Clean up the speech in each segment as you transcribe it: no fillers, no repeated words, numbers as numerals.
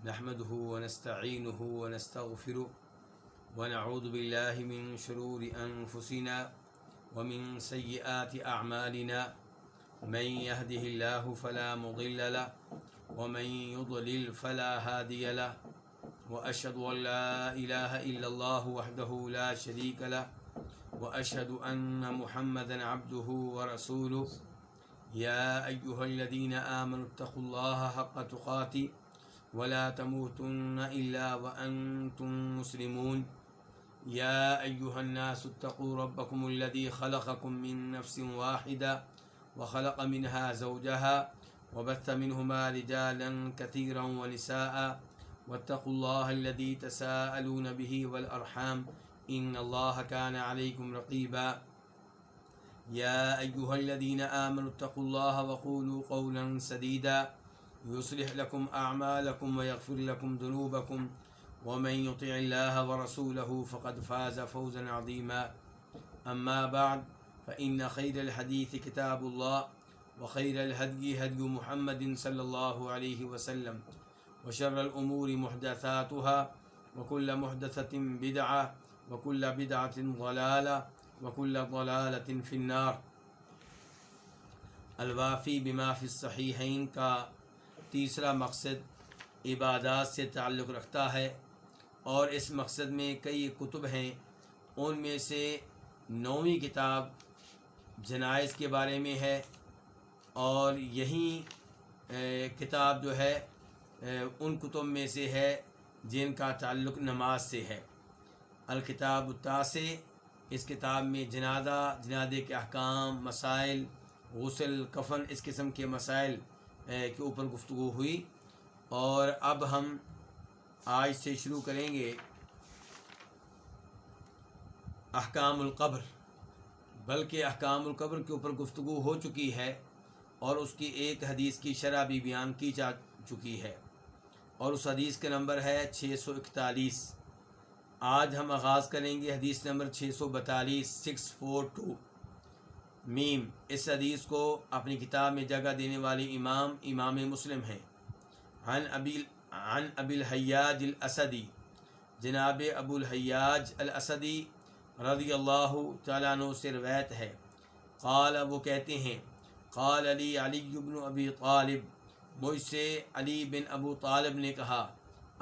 نحمده ونستعينه ونستغفره ونعوذ بالله من شرور أنفسنا ومن سيئات أعمالنا من يهده الله فلا مضل له ومن يضلل فلا هادي له وأشهد أن لا إله إلا الله وحده لا شريك له وأشهد أن محمدا عبده ورسوله يا أيها الذين آمنوا اتقوا الله حق تقاته ولا تموتن إلا وأنتم مسلمون يا أيها الناس اتقوا ربكم الذي خلقكم من نفس واحدة وخلق منها زوجها وبث منهما رجالا كثيرا ونساء واتقوا الله الذي تساءلون به والأرحام إن الله كان عليكم رقيبا يا أيها الذين آمنوا اتقوا الله وقولوا قولا سديدا يصلح لكم أعمالكم ويغفر لكم ذنوبكم ومن يطع الله ورسوله فقد فاز فوزا عظيما أما بعد فإن خير الحديث كتاب الله وخير الهدي هدي محمد صلى الله عليه وسلم وشر الأمور محدثاتها وكل محدثة بدعة وكل بدعة ضلالة وكل ضلالة في النار۔ الوافی بما فی الصحیحین کا تیسرا مقصد عبادات سے تعلق رکھتا ہے، اور اس مقصد میں کئی کتب ہیں۔ ان میں سے 9ویں کتاب جنائز کے بارے میں ہے، اور یہی کتاب جو ہے ان کتب میں سے ہے جن کا تعلق نماز سے ہے۔ الکتاب التاسع، اس کتاب میں جنازے کے احکام، مسائل، غسل، کفن، اس قسم کے مسائل کے اوپر گفتگو ہوئی، اور اب ہم آج سے شروع کریں گے احکام القبر، بلکہ احکام القبر کے اوپر گفتگو ہو چکی ہے، اور اس کی ایک حدیث کی شرح بھی بیان کی جا چکی ہے، اور اس حدیث کا نمبر ہے 641۔ آج ہم آغاز کریں گے حدیث نمبر 642 642 میم۔ اس حدیث کو اپنی کتاب میں جگہ دینے والے امام مسلم ہیں۔ عن ابی الحیاج الاسدی، جناب ابو الحیاج الاسدی رضی اللہ تعالیٰ عنہ سے روایت ہے، قال، وہ کہتے ہیں، قال علی بن ابی طالب، مجھ سے علی بن ابو طالب نے کہا،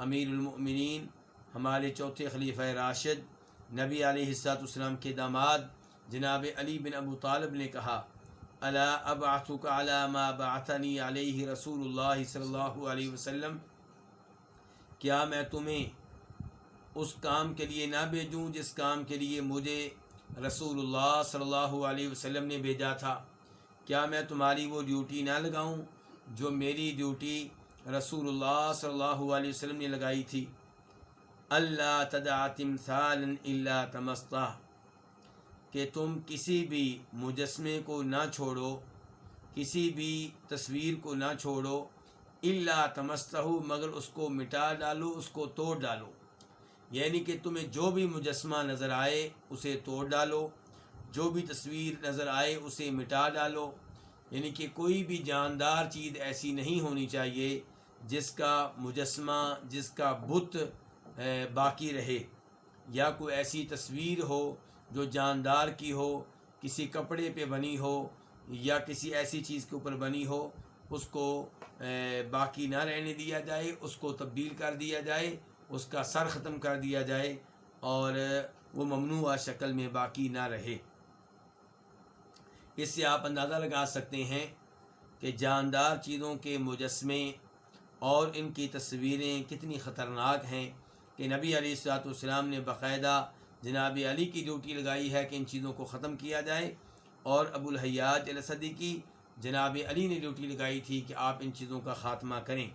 امیر المؤمنین، ہمارے چوتھے خلیفہ راشد، نبی علیہ السلام کے داماد جناب علی بن ابو طالب نے کہا، الا ابعثک علی ما بعثنی علیہ رسول اللہ صلی اللہ علیہ وسلم، کیا میں تمہیں اس کام کے لیے نہ بھیجوں جس کام کے لیے مجھے رسول اللہ صلی اللہ علیہ وسلم نے بھیجا تھا؟ کیا میں تمہاری وہ ڈیوٹی نہ لگاؤں جو میری ڈیوٹی رسول اللہ صلی اللہ علیہ وسلم نے لگائی تھی؟ اللہ تدع تمثالا الا تمسطہ، کہ تم کسی بھی مجسمے کو نہ چھوڑو، کسی بھی تصویر کو نہ چھوڑو، الا تمسطہ، مگر اس کو مٹا ڈالو، اس کو توڑ ڈالو، یعنی کہ تمہیں جو بھی مجسمہ نظر آئے اسے توڑ ڈالو، جو بھی تصویر نظر آئے اسے مٹا ڈالو، یعنی کہ کوئی بھی جاندار چیز ایسی نہیں ہونی چاہیے جس کا مجسمہ، جس کا بت باقی رہے، یا کوئی ایسی تصویر ہو جو جاندار کی ہو، کسی کپڑے پہ بنی ہو یا کسی ایسی چیز کے اوپر بنی ہو، اس کو باقی نہ رہنے دیا جائے، اس کو تبدیل کر دیا جائے، اس کا سر ختم کر دیا جائے، اور وہ ممنوعہ شکل میں باقی نہ رہے۔ اس سے آپ اندازہ لگا سکتے ہیں کہ جاندار چیزوں کے مجسمے اور ان کی تصویریں کتنی خطرناک ہیں، کہ نبی علیہ السلام نے باقاعدہ جناب علی کی ڈیوٹی لگائی ہے کہ ان چیزوں کو ختم کیا جائے، اور ابو الحیاج الاسدی کی جناب علی نے ڈیوٹی لگائی تھی کہ آپ ان چیزوں کا خاتمہ کریں۔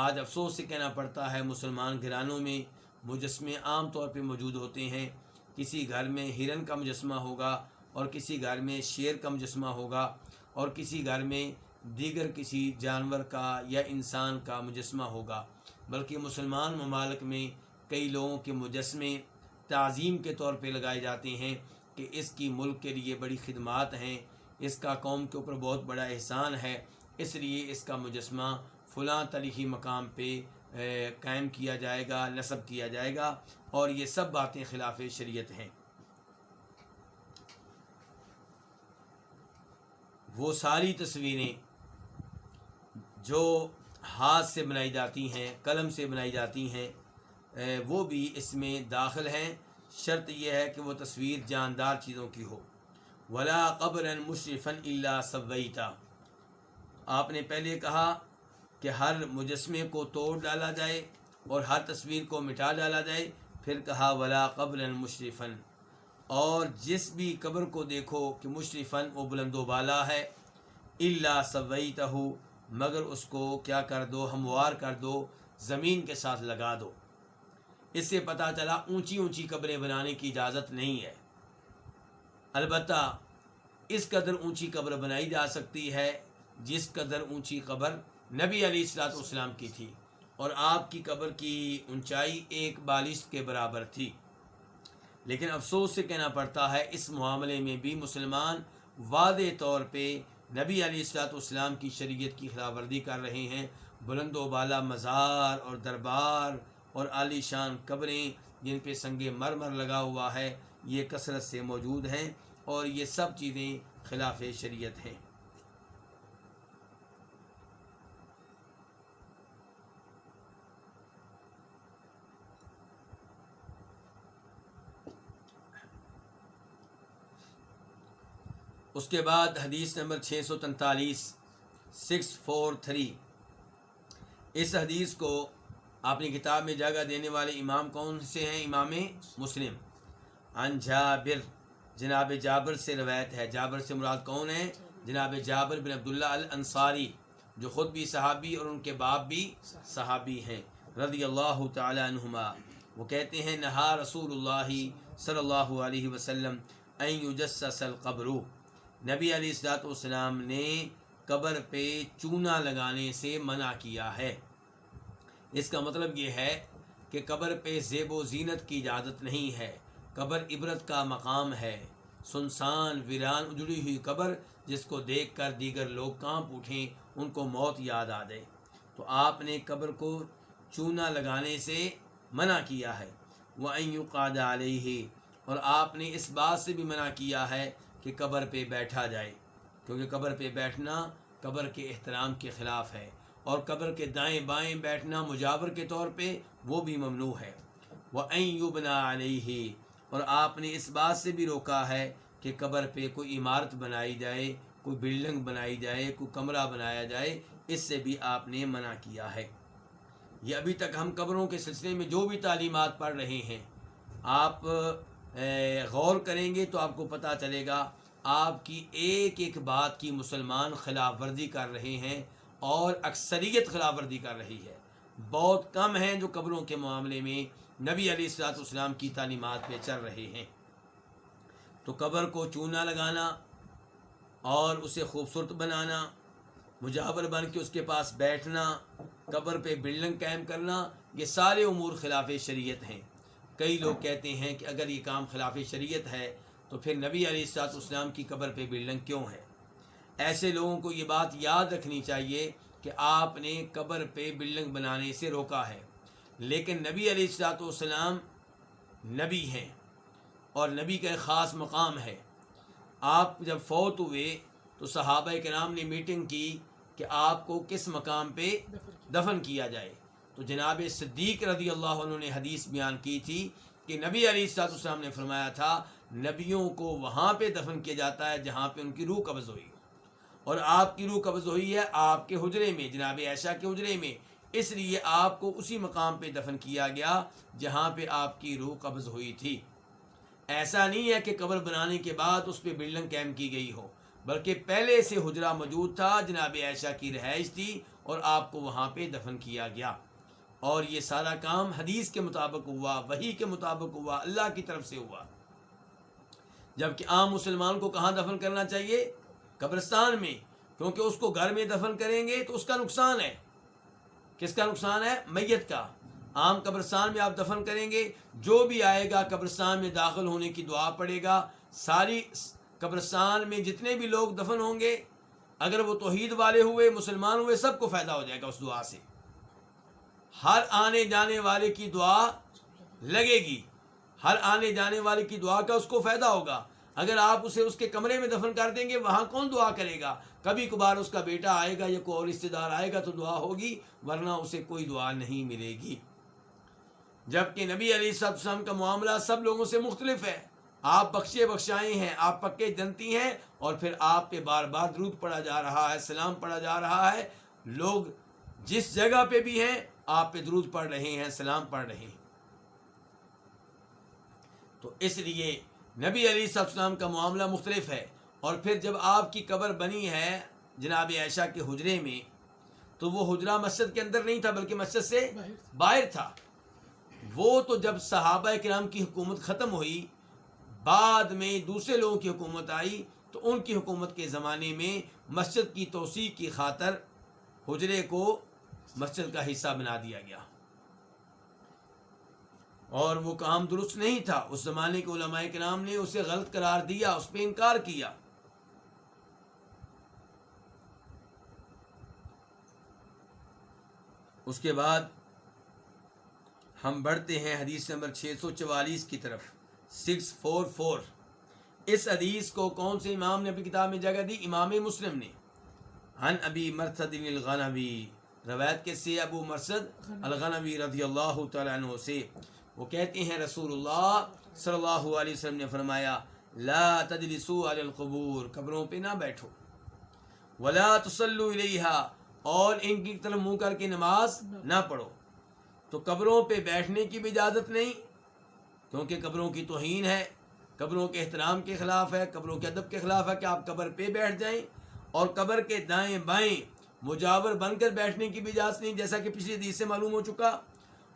آج افسوس سے کہنا پڑتا ہے مسلمان گھرانوں میں مجسمے عام طور پہ موجود ہوتے ہیں۔ کسی گھر میں ہرن کا مجسمہ ہوگا، اور کسی گھر میں شیر کا مجسمہ ہوگا، اور کسی گھر میں دیگر کسی جانور کا یا انسان کا مجسمہ ہوگا، بلکہ مسلمان ممالک میں کئی لوگوں کے مجسمے تعظیم کے طور پہ لگائے جاتے ہیں کہ اس کی ملک کے لیے بڑی خدمات ہیں، اس کا قوم کے اوپر بہت بڑا احسان ہے، اس لیے اس کا مجسمہ فلاں تاریخی مقام پہ قائم کیا جائے گا، نصب کیا جائے گا، اور یہ سب باتیں خلاف شریعت ہیں۔ وہ ساری تصویریں جو ہاتھ سے بنائی جاتی ہیں، قلم سے بنائی جاتی ہیں، وہ بھی اس میں داخل ہیں۔ شرط یہ ہے کہ وہ تصویر جاندار چیزوں کی ہو۔ ولا قبرا مشرفا الا سویتا، آپ نے پہلے کہا کہ ہر مجسمے کو توڑ ڈالا جائے اور ہر تصویر کو مٹا ڈالا جائے، پھر کہا ولا قبرا مشرفا، اور جس بھی قبر کو دیکھو کہ مشرفا وہ بلند و بالا ہے، الا سویتہ، مگر اس کو کیا کر دو، ہموار کر دو، زمین کے ساتھ لگا دو۔ اس سے پتہ چلا اونچی اونچی قبریں بنانے کی اجازت نہیں ہے، البتہ اس قدر اونچی قبر بنائی جا سکتی ہے جس قدر اونچی قبر نبی علیہ الصلوۃ والسلام کی تھی، اور آپ کی قبر کی اونچائی ایک بالشت کے برابر تھی۔ لیکن افسوس سے کہنا پڑتا ہے اس معاملے میں بھی مسلمان واضح طور پہ نبی علیہ الصلوۃ والسلام کی شریعت کی خلاف ورزی کر رہے ہیں۔ بلند و بالا مزار اور دربار اور عالی شان قبریں جن پہ سنگ مرمر لگا ہوا ہے، یہ کثرت سے موجود ہیں، اور یہ سب چیزیں خلاف شریعت ہیں۔ اس کے بعد حدیث نمبر 643 643، اس حدیث کو اپنی کتاب میں جگہ دینے والے امام کون سے ہیں؟ امام مسلم۔ عن جابر، جناب جابر سے روایت ہے۔ جابر سے مراد کون ہے؟ جناب جابر بن عبداللہ الانصاری، جو خود بھی صحابی اور ان کے باپ بھی صحابی ہیں، رضی اللہ تعالی عنہما۔ وہ کہتے ہیں نہا رسول اللہ صلی اللہ علیہ وسلم ان یجسس القبر، نبی علیہ الصلوۃ والسلام نے قبر پہ چونا لگانے سے منع کیا ہے۔ اس کا مطلب یہ ہے کہ قبر پہ زیب و زینت کی اجازت نہیں ہے، قبر عبرت کا مقام ہے۔ سنسان ویران اجڑی ہوئی قبر جس کو دیکھ کر دیگر لوگ کانپ اٹھیں، ان کو موت یاد آ جائے، تو آپ نے قبر کو چونا لگانے سے منع کیا ہے۔ وَأَن يُقْعَدَ عَلَيْهِ، اور آپ نے اس بات سے بھی منع کیا ہے کہ قبر پہ بیٹھا جائے، کیونکہ قبر پہ بیٹھنا قبر کے احترام کے خلاف ہے، اور قبر کے دائیں بائیں بیٹھنا مجاور کے طور پہ وہ بھی ممنوع ہے۔ وَأَن يُبْنَى عَلَيْهِ، اور آپ نے اس بات سے بھی روکا ہے کہ قبر پہ کوئی عمارت بنائی جائے، کوئی بلڈنگ بنائی جائے، کوئی کمرہ بنایا جائے، اس سے بھی آپ نے منع کیا ہے۔ یہ ابھی تک ہم قبروں کے سلسلے میں جو بھی تعلیمات پڑھ رہے ہیں، آپ غور کریں گے تو آپ کو پتہ چلے گا آپ کی ایک ایک بات کی مسلمان خلاف ورزی کر رہے ہیں، اور اکثریت خلاف ورزی کر رہی ہے۔ بہت کم ہیں جو قبروں کے معاملے میں نبی علیہ الصلوۃ والسلام کی تعلیمات پہ چل رہے ہیں۔ تو قبر کو چونا لگانا اور اسے خوبصورت بنانا، مجاور بن کے اس کے پاس بیٹھنا، قبر پہ بلڈنگ قائم کرنا، یہ سارے امور خلاف شریعت ہیں۔ کئی لوگ کہتے ہیں کہ اگر یہ کام خلاف شریعت ہے تو پھر نبی علیہ الصلوۃ والسلام کی قبر پہ بلڈنگ کیوں ہے؟ ایسے لوگوں کو یہ بات یاد رکھنی چاہیے کہ آپ نے قبر پہ بلڈنگ بنانے سے روکا ہے، لیکن نبی علیہ الصلوۃ والسلام نبی ہیں، اور نبی کا ایک خاص مقام ہے۔ آپ جب فوت ہوئے تو صحابہ کرام نے میٹنگ کی کہ آپ کو کس مقام پہ دفن کیا جائے، تو جناب صدیق رضی اللہ عنہ نے حدیث بیان کی تھی کہ نبی علیہ الصلوۃ والسلام نے فرمایا تھا نبیوں کو وہاں پہ دفن کیا جاتا ہے جہاں پہ ان کی روح قبض ہوئی، اور آپ کی روح قبض ہوئی ہے آپ کے حجرے میں، جناب عائشہ کے حجرے میں، اس لیے آپ کو اسی مقام پہ دفن کیا گیا جہاں پہ آپ کی روح قبض ہوئی تھی۔ ایسا نہیں ہے کہ قبر بنانے کے بعد اس پہ بلڈنگ قائم کی گئی ہو، بلکہ پہلے سے حجرہ موجود تھا، جناب عائشہ کی رہائش تھی، اور آپ کو وہاں پہ دفن کیا گیا، اور یہ سارا کام حدیث کے مطابق ہوا، وحی کے مطابق ہوا، اللہ کی طرف سے ہوا۔ جبکہ عام مسلمان کو کہاں دفن کرنا چاہیے؟ قبرستان میں، کیونکہ اس کو گھر میں دفن کریں گے تو اس کا نقصان ہے۔ کس کا نقصان ہے؟ میت کا۔ عام قبرستان میں آپ دفن کریں گے، جو بھی آئے گا قبرستان میں داخل ہونے کی دعا پڑے گا، ساری قبرستان میں جتنے بھی لوگ دفن ہوں گے، اگر وہ توحید والے ہوئے، مسلمان ہوئے، سب کو فائدہ ہو جائے گا اس دعا سے۔ ہر آنے جانے والے کی دعا لگے گی، ہر آنے جانے والے کی دعا کا اس کو فائدہ ہوگا۔ اگر آپ اسے اس کے کمرے میں دفن کر دیں گے، وہاں کون دعا کرے گا؟ کبھی کبھار اس کا بیٹا آئے گا یا کوئی اور رشتہ دار آئے گا تو دعا ہوگی، ورنہ اسے کوئی دعا نہیں ملے گی۔ جبکہ نبی علیہ الصلوۃ والسلام کا معاملہ سب لوگوں سے مختلف ہے۔ آپ بخشے بخشائے ہیں، آپ پکے جنتی ہیں، اور پھر آپ پہ بار بار درود پڑھا جا رہا ہے، سلام پڑھا جا رہا ہے۔ لوگ جس جگہ پہ بھی ہیں آپ پہ درود پڑھ رہے ہیں، سلام پڑھ رہے ہیں۔ تو اس لیے نبی علیہ الصلوۃ والسلام کا معاملہ مختلف ہے۔ اور پھر جب آپ کی قبر بنی ہے جناب عائشہ کے حجرے میں، تو وہ حجرہ مسجد کے اندر نہیں تھا بلکہ مسجد سے باہر تھا۔ وہ تو جب صحابہ کرام کی حکومت ختم ہوئی، بعد میں دوسرے لوگوں کی حکومت آئی، تو ان کی حکومت کے زمانے میں مسجد کی توسیع کی خاطر حجرے کو مسجد کا حصہ بنا دیا گیا، اور وہ کام درست نہیں تھا۔ اس زمانے کے علماء کرام نے اسے غلط قرار دیا، اس پہ انکار کیا۔ اس کے بعد ہم بڑھتے ہیں حدیث نمبر 644 کی طرف، 644۔ اس حدیث کو کون سے امام نے اپنی کتاب میں جگہ دی؟ امام مسلم نے۔ عن ابی مرثد الغنوی، روایت کے سے ابو مرثد الغنوی رضی اللہ تعالیٰ عنہ سے، وہ کہتے ہیں رسول اللہ صلی اللہ علیہ وسلم نے فرمایا، لا تجلسوا علی القبور، قبروں پہ نہ بیٹھو، ولا تصلوا الیہا، اور ان کی طرف منہ کر کے نماز نہ پڑھو۔ تو قبروں پہ بیٹھنے کی بھی اجازت نہیں، کیونکہ قبروں کی توہین ہے، قبروں کے احترام کے خلاف ہے، قبروں کے ادب کے خلاف ہے کہ آپ قبر پہ بیٹھ جائیں۔ اور قبر کے دائیں بائیں مجاور بن کر بیٹھنے کی بھی اجازت نہیں، جیسا کہ پچھلی حدیث سے معلوم ہو چکا۔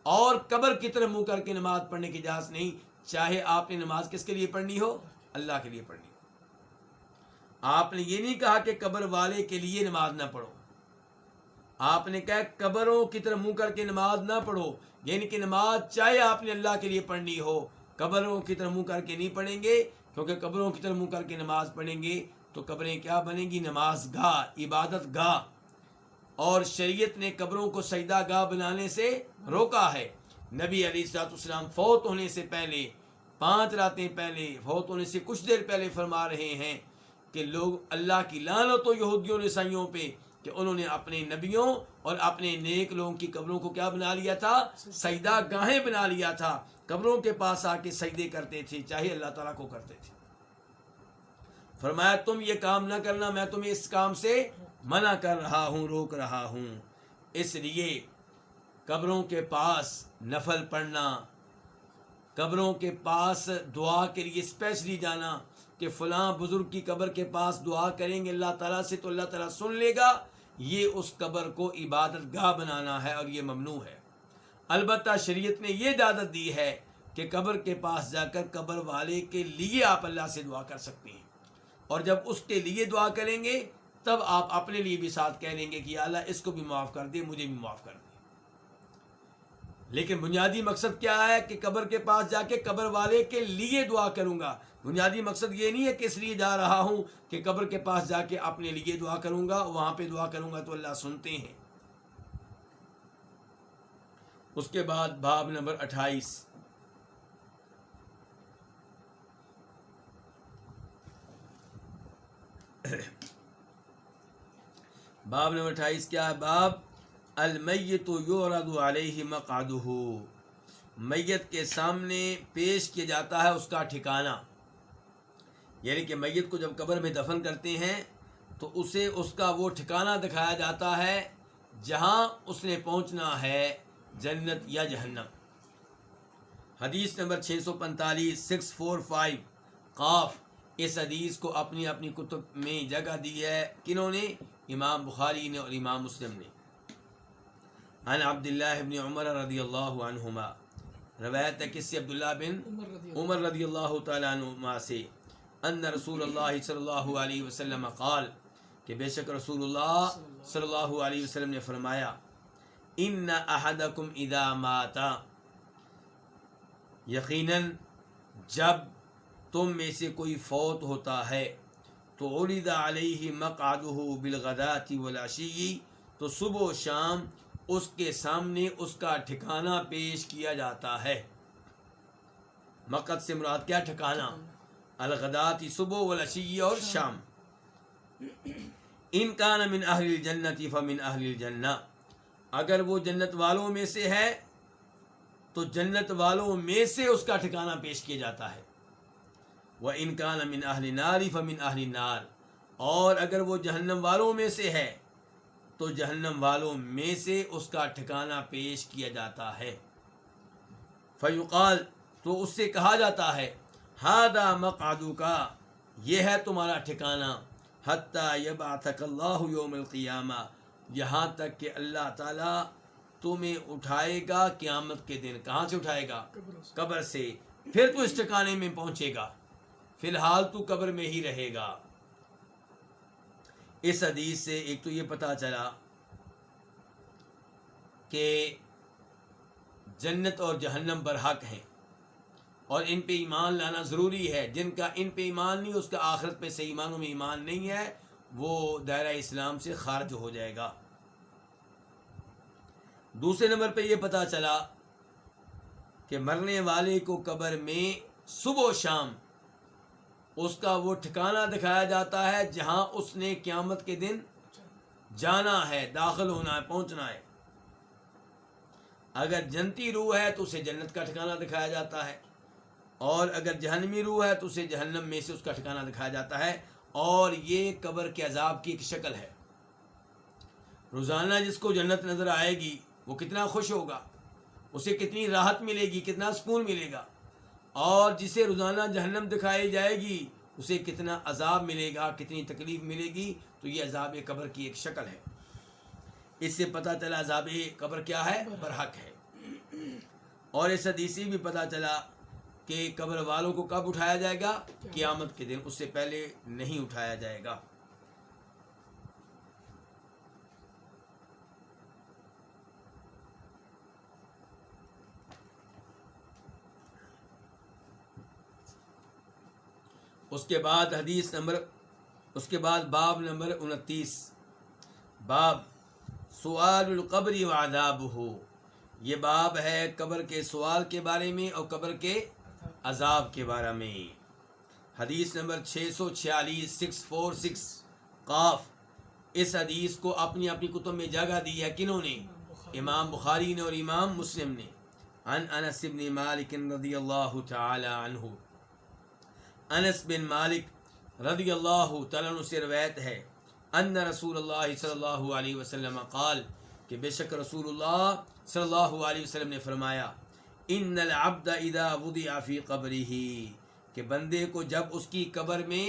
اور قبر کی طرف منہ کر کے نماز پڑھنے کی اجازت نہیں، چاہے آپ نے نماز کس کے لیے پڑھنی ہو؟ اللہ کے لیے پڑھنی ہو۔ آپ نے یہ نہیں کہا کہ قبر والے کے لیے نماز نہ پڑھو، آپ نے کہا قبروں کی طرف منہ کر کے نماز نہ پڑھو، یعنی کہ نماز چاہے آپ نے اللہ کے لیے پڑھنی ہو، قبروں کی طرف منہ کر کے نہیں پڑھیں گے، کیونکہ قبروں کی طرف منہ کر کے نماز پڑھیں گے تو قبریں کیا بنیں گی؟ نماز گاہ، عبادت گاہ۔ اور شریعت نے قبروں کو سجدہ گاہ بنانے سے روکا ہے۔ نبی علیہ الصلوۃ والسلام فوت ہونے سے پہلے، 5 راتیں پہلے، فوت ہونے سے کچھ دیر پہلے فرما رہے ہیں کہ لوگ اللہ کی لعنت ہو یہودیوں اور عیسائیوں پہ کہ انہوں نے اپنے نبیوں اور اپنے نیک لوگوں کی قبروں کو کیا بنا لیا تھا؟ سجدہ گاہیں بنا لیا تھا۔ قبروں کے پاس آ کے سجدے کرتے تھے، چاہے اللہ تعالیٰ کو کرتے تھے۔ فرمایا تم یہ کام نہ کرنا، میں تمہیں اس کام سے منع کر رہا ہوں، روک رہا ہوں۔ اس لیے قبروں کے پاس نفل پڑھنا، قبروں کے پاس دعا کے لیے اسپیشلی جانا کہ فلاں بزرگ کی قبر کے پاس دعا کریں گے اللہ تعالیٰ سے تو اللہ تعالیٰ سن لے گا، یہ اس قبر کو عبادت گاہ بنانا ہے، اور یہ ممنوع ہے۔ البتہ شریعت نے یہ اجازت دی ہے کہ قبر کے پاس جا کر قبر والے کے لیے آپ اللہ سے دعا کر سکتے ہیں، اور جب اس کے لیے دعا کریں گے تب آپ اپنے لیے بھی ساتھ کہہ دیں گے کہ یا اللہ اس کو بھی معاف کر دے، مجھے بھی معاف کر دے۔ لیکن بنیادی مقصد کیا ہے کہ قبر کے پاس جا کے قبر والے کے لیے دعا کروں گا۔ بنیادی مقصد یہ نہیں ہے کہ اس لیے جا رہا ہوں کہ قبر کے پاس جا کے اپنے لیے دعا کروں گا، وہاں پہ دعا کروں گا تو اللہ سنتے ہیں۔ اس کے بعد باب نمبر 28، باب نمبر 28 کیا ہے؟ باب المیت یعرض علیہ مقعدہ، میت کے سامنے پیش کیا جاتا ہے اس کا ٹھکانہ، یعنی کہ میت کو جب قبر میں دفن کرتے ہیں تو اسے اس کا وہ ٹھکانہ دکھایا جاتا ہے جہاں اس نے پہنچنا ہے، جنت یا جہنم۔ حدیث نمبر 645، 645 قاف۔ اس حدیث کو اپنی اپنی کتب میں جگہ دی ہے، کنہوں نے؟ امام بخاری نے اور امام مسلم نے۔ عن عبداللہ بن عمر رضی اللہ عنہما، روایت ہے کس سے؟ عبداللہ بن عمر رضی اللہ تعالیٰ عنہما سے، ان رسول اللہ صلی اللہ علیہ وسلم قال، کہ بے شک رسول اللہ صلی اللہ علیہ وسلم نے فرمایا، ان احدکم اذا مات، یقیناً جب تم میں سے کوئی فوت ہوتا ہے تو عرض علیہ مقعدہ بالغداۃ والعشی، تو صبح و شام اس کے سامنے اس کا ٹھکانہ پیش کیا جاتا ہے. مقت سے مراد کیا ٹھکانہ؟ الغدات صبح والعشی اور شام. ان کان من اہل الجنت فمن اہل الجنہ، اگر وہ جنت والوں میں سے ہے تو جنت والوں میں سے اس کا ٹھکانہ پیش کیا جاتا ہے. وَإِن كَانَ مِنْ أَهْلِ النَّارِ فَمِنْ أَهْلِ النَّارِ، اور اگر وہ جہنم والوں میں سے ہے تو جہنم والوں میں سے اس کا ٹھکانہ پیش کیا جاتا ہے. فَيُقَال، تو اس سے کہا جاتا ہے هَذَا مَقْعَدُكَ، یہ ہے تمہارا ٹھکانہ، حَتَّى يَبْعَثَكَ اللَّهُ يَوْمَ الْقِيَامَةِ، یہاں تک کہ اللہ تعالیٰ تمہیں اٹھائے گا قیامت کے دن. کہاں سے اٹھائے گا؟ قبر سے. پھر تو اس ٹھکانے میں پہنچے گا، فی الحال تو قبر میں ہی رہے گا. اس حدیث سے ایک تو یہ پتہ چلا کہ جنت اور جہنم برحق ہیں اور ان پہ ایمان لانا ضروری ہے. جن کا ان پہ ایمان نہیں، اس کا آخرت پہ صحیح معنوں میں ایمان نہیں ہے، وہ دائرہ اسلام سے خارج ہو جائے گا. دوسرے نمبر پہ یہ پتہ چلا کہ مرنے والے کو قبر میں صبح و شام اس کا وہ ٹھکانہ دکھایا جاتا ہے جہاں اس نے قیامت کے دن جانا ہے، داخل ہونا ہے، پہنچنا ہے. اگر جنتی روح ہے تو اسے جنت کا ٹھکانہ دکھایا جاتا ہے، اور اگر جہنمی روح ہے تو اسے جہنم میں سے اس کا ٹھکانہ دکھایا جاتا ہے. اور یہ قبر کے عذاب کی ایک شکل ہے. روزانہ جس کو جنت نظر آئے گی وہ کتنا خوش ہوگا، اسے کتنی راحت ملے گی، کتنا سکون ملے گا. اور جسے روزانہ جہنم دکھائی جائے گی اسے کتنا عذاب ملے گا، کتنی تکلیف ملے گی. تو یہ عذاب قبر کی ایک شکل ہے. اس سے پتہ چلا عذاب قبر کیا ہے؟ برحق ہے. اور اس حدیث سے بھی پتہ چلا کہ قبر والوں کو کب اٹھایا جائے گا؟ قیامت کے دن، اس سے پہلے نہیں اٹھایا جائے گا. اس کے بعد باب نمبر 29، باب سؤال القبر وعذابہ. یہ باب ہے قبر کے سوال کے بارے میں اور قبر کے عذاب کے بارے میں. حدیث نمبر 646 646 قاف. اس حدیث کو اپنی کتب میں جگہ دی ہے کنہوں نے؟ امام بخاری نے اور امام مسلم نے. عن انس بن مالک رضی اللہ تعالی عنہ، انس بن مالک رضی اللہ تعالیٰ عنہ سے روایت ہے، ان رسول اللہ صلی اللہ علیہ وسلم قال، کہ بے شک رسول اللہ صلی اللہ علیہ وسلم نے فرمایا، ان العبد اذا وضع فی قبرہ، کہ بندے کو جب اس کی قبر میں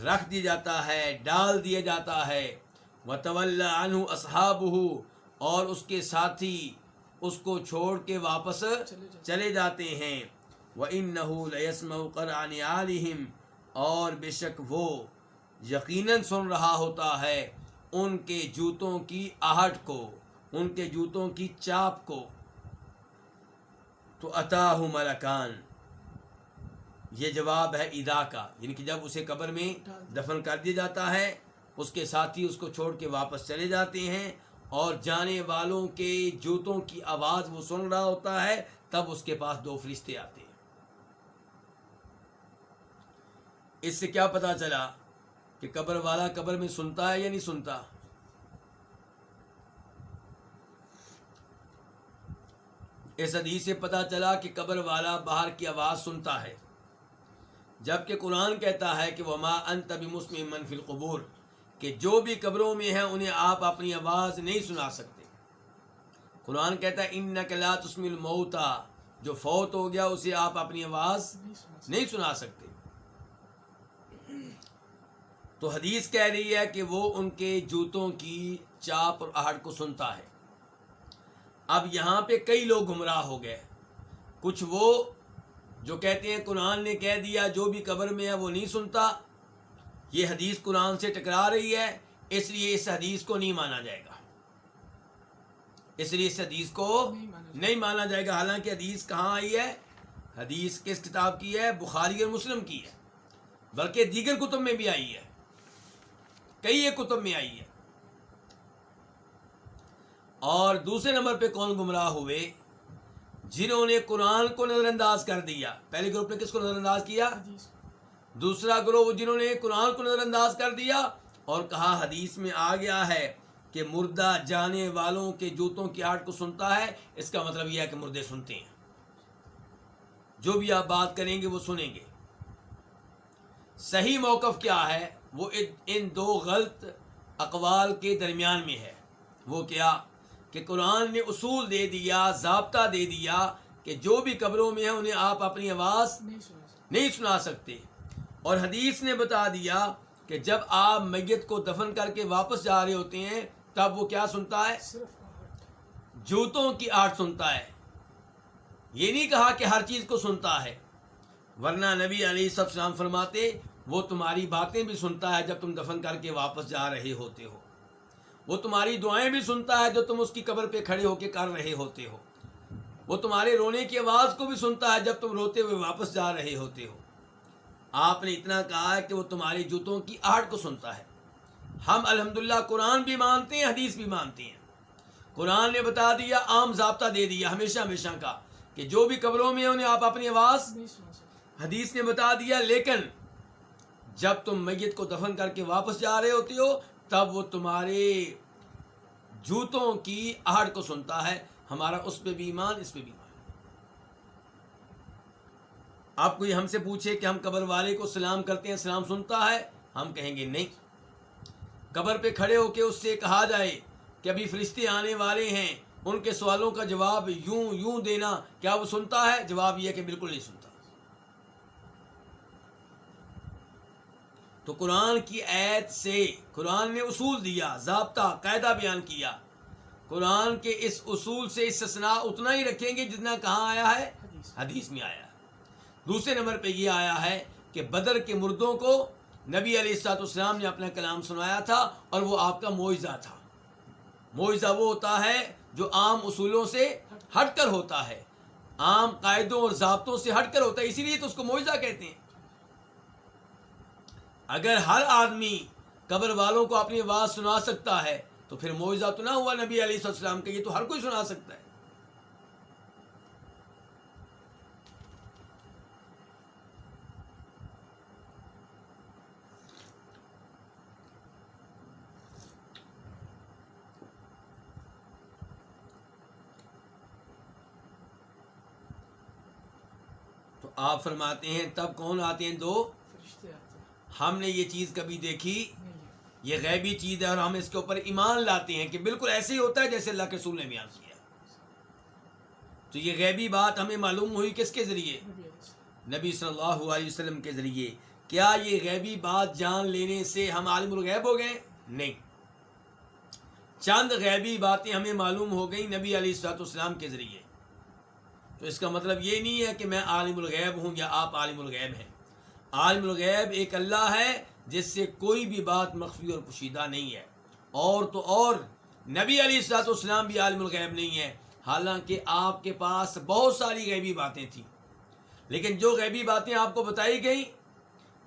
رکھ دیا جاتا ہے، ڈال دیا جاتا ہے، وتولی عنہ اصحابہ، اور اس کے ساتھی اس کو چھوڑ کے واپس چلے جاتے ہیں، وَإِنَّهُ لَيَسْمَعُ قَرْعَ نِعَالِهِمْ، اور بے شک وہ یقیناً سن رہا ہوتا ہے ان کے جوتوں کی آہٹ کو، ان کے جوتوں کی چاپ کو. تو اتاہ ملکان، یہ جواب ہے اذا کا، یعنی کہ جب اسے قبر میں دفن کر دیا جاتا ہے اس کے ساتھی اس کو چھوڑ کے واپس چلے جاتے ہیں اور جانے والوں کے جوتوں کی آواز وہ سن رہا ہوتا ہے، تب اس کے پاس دو فرشتے آتے ہیں. اس سے کیا پتا چلا کہ قبر والا قبر میں سنتا ہے یا نہیں سنتا؟ اس حدیث سے پتا چلا کہ قبر والا باہر کی آواز سنتا ہے، جبکہ قرآن کہتا ہے کہ وما انت بمسمع من فی القبور، کہ جو بھی قبروں میں ہیں انہیں آپ اپنی آواز نہیں سنا سکتے. قرآن کہتا ہے انک لا تسمع الموتى، جو فوت ہو گیا اسے آپ اپنی آواز نہیں سنا سکتے. تو حدیث کہہ رہی ہے کہ وہ ان کے جوتوں کی چاپ اور آہٹ کو سنتا ہے. اب یہاں پہ کئی لوگ گمراہ ہو گئے. کچھ وہ جو کہتے ہیں قرآن نے کہہ دیا جو بھی قبر میں ہے وہ نہیں سنتا، یہ حدیث قرآن سے ٹکرا رہی ہے، اس لیے اس حدیث کو نہیں مانا جائے گا، اس لیے اس حدیث کو نہیں مانا جائے گا. حالانکہ حدیث کہاں آئی ہے؟ حدیث کس کتاب کی ہے؟ بخاری اور مسلم کی ہے، بلکہ دیگر کتب میں بھی آئی ہے، کئی ایک کتب میں آئی ہے. اور دوسرے نمبر پہ کون گمراہ ہوئے؟ جنہوں نے قرآن کو نظر انداز کر دیا. پہلے گروپ نے کس کو نظر انداز کیا؟ دوسرا گروہ جنہوں نے قرآن کو نظر انداز کر دیا اور کہا حدیث میں آ گیا ہے کہ مردہ جانے والوں کے جوتوں کی آہٹ کو سنتا ہے، اس کا مطلب یہ ہے کہ مردے سنتے ہیں، جو بھی آپ بات کریں گے وہ سنیں گے. صحیح موقف کیا ہے؟ وہ ان دو غلط اقوال کے درمیان میں ہے. وہ کیا کہ قرآن نے اصول دے دیا، ضابطہ دے دیا کہ جو بھی قبروں میں ہیں انہیں آپ اپنی آواز نہیں سنا سکتے، اور حدیث نے بتا دیا کہ جب آپ میت کو دفن کر کے واپس جا رہے ہوتے ہیں تب وہ کیا سنتا ہے؟ جوتوں کی آہٹ سنتا ہے. یہ نہیں کہا کہ ہر چیز کو سنتا ہے، ورنہ نبی علیہ السلام فرماتے وہ تمہاری باتیں بھی سنتا ہے جب تم دفن کر کے واپس جا رہے ہوتے ہو، وہ تمہاری دعائیں بھی سنتا ہے جو تم اس کی قبر پہ کھڑے ہو کے کر رہے ہوتے ہو، وہ تمہارے رونے کی آواز کو بھی سنتا ہے جب تم روتے ہوئے واپس جا رہے ہوتے ہو. آپ نے اتنا کہا ہے کہ وہ تمہاری جوتوں کی آہٹ کو سنتا ہے. ہم الحمدللہ قرآن بھی مانتے ہیں، حدیث بھی مانتے ہیں. قرآن نے بتا دیا، عام ضابطہ دے دیا ہمیشہ ہمیشہ کا کہ جو بھی قبروں میں ہیں انہیں آپ اپنی آواز. حدیث نے بتا دیا لیکن جب تم میت کو دفن کر کے واپس جا رہے ہوتے ہو تب وہ تمہارے جوتوں کی آہٹ کو سنتا ہے. ہمارا اس پہ بھی ایمان، اس پہ بھی ایمان. آپ کوئی ہم سے پوچھے کہ ہم قبر والے کو سلام کرتے ہیں، سلام سنتا ہے؟ ہم کہیں گے نہیں. قبر پہ کھڑے ہو کے اس سے کہا جائے کہ ابھی فرشتے آنے والے ہیں، ان کے سوالوں کا جواب یوں دینا، کیا وہ سنتا ہے؟ جواب یہ کہ بالکل نہیں سنتا. تو قرآن کی آیت سے قرآن نے اصول دیا، ضابطہ، قاعدہ بیان کیا. قرآن کے اس اصول سے استثناء اتنا ہی رکھیں گے جتنا کہاں آیا ہے؟ حدیث میں آیا ہے. دوسرے نمبر پہ یہ آیا ہے کہ بدر کے مردوں کو نبی علیہ الصلوۃ والسلام نے اپنا کلام سنایا تھا اور وہ آپ کا معجزہ تھا. معجزہ وہ ہوتا ہے جو عام اصولوں سے ہٹ کر ہوتا ہے، عام قاعدوں اور ضابطوں سے ہٹ کر ہوتا ہے، اسی لیے تو اس کو معجزہ کہتے ہیں. اگر ہر آدمی قبر والوں کو اپنی آواز سنا سکتا ہے تو پھر معجزہ تو نہ ہوا نبی علیہ السلام کا، یہ تو ہر کوئی سنا سکتا ہے. تو آپ فرماتے ہیں تب کون آتے ہیں؟ دو فرشتے آتے ہیں. ہم نے یہ چیز کبھی دیکھی؟ یہ غیبی چیز ہے اور ہم اس کے اوپر ایمان لاتے ہیں کہ بالکل ایسے ہی ہوتا ہے جیسے اللہ کے رسول نے بیان کیا. تو یہ غیبی بات ہمیں معلوم ہوئی کس کے ذریعے؟ نبی صلی اللہ علیہ وسلم کے ذریعے. کیا یہ غیبی بات جان لینے سے ہم عالم الغیب ہو گئے؟ نہیں. چند غیبی باتیں ہمیں معلوم ہو گئیں نبی علیہ الصلوۃ والسلام کے ذریعے. تو اس کا مطلب یہ نہیں ہے کہ میں عالم الغیب ہوں یا آپ عالم الغیب ہیں. عالم الغیب ایک اللہ ہے جس سے کوئی بھی بات مخفی اور پوشیدہ نہیں ہے. اور تو اور نبی علیہ الصلوۃ والسلام بھی عالم الغیب نہیں ہے، حالانکہ آپ کے پاس بہت ساری غیبی باتیں تھیں، لیکن جو غیبی باتیں آپ کو بتائی گئیں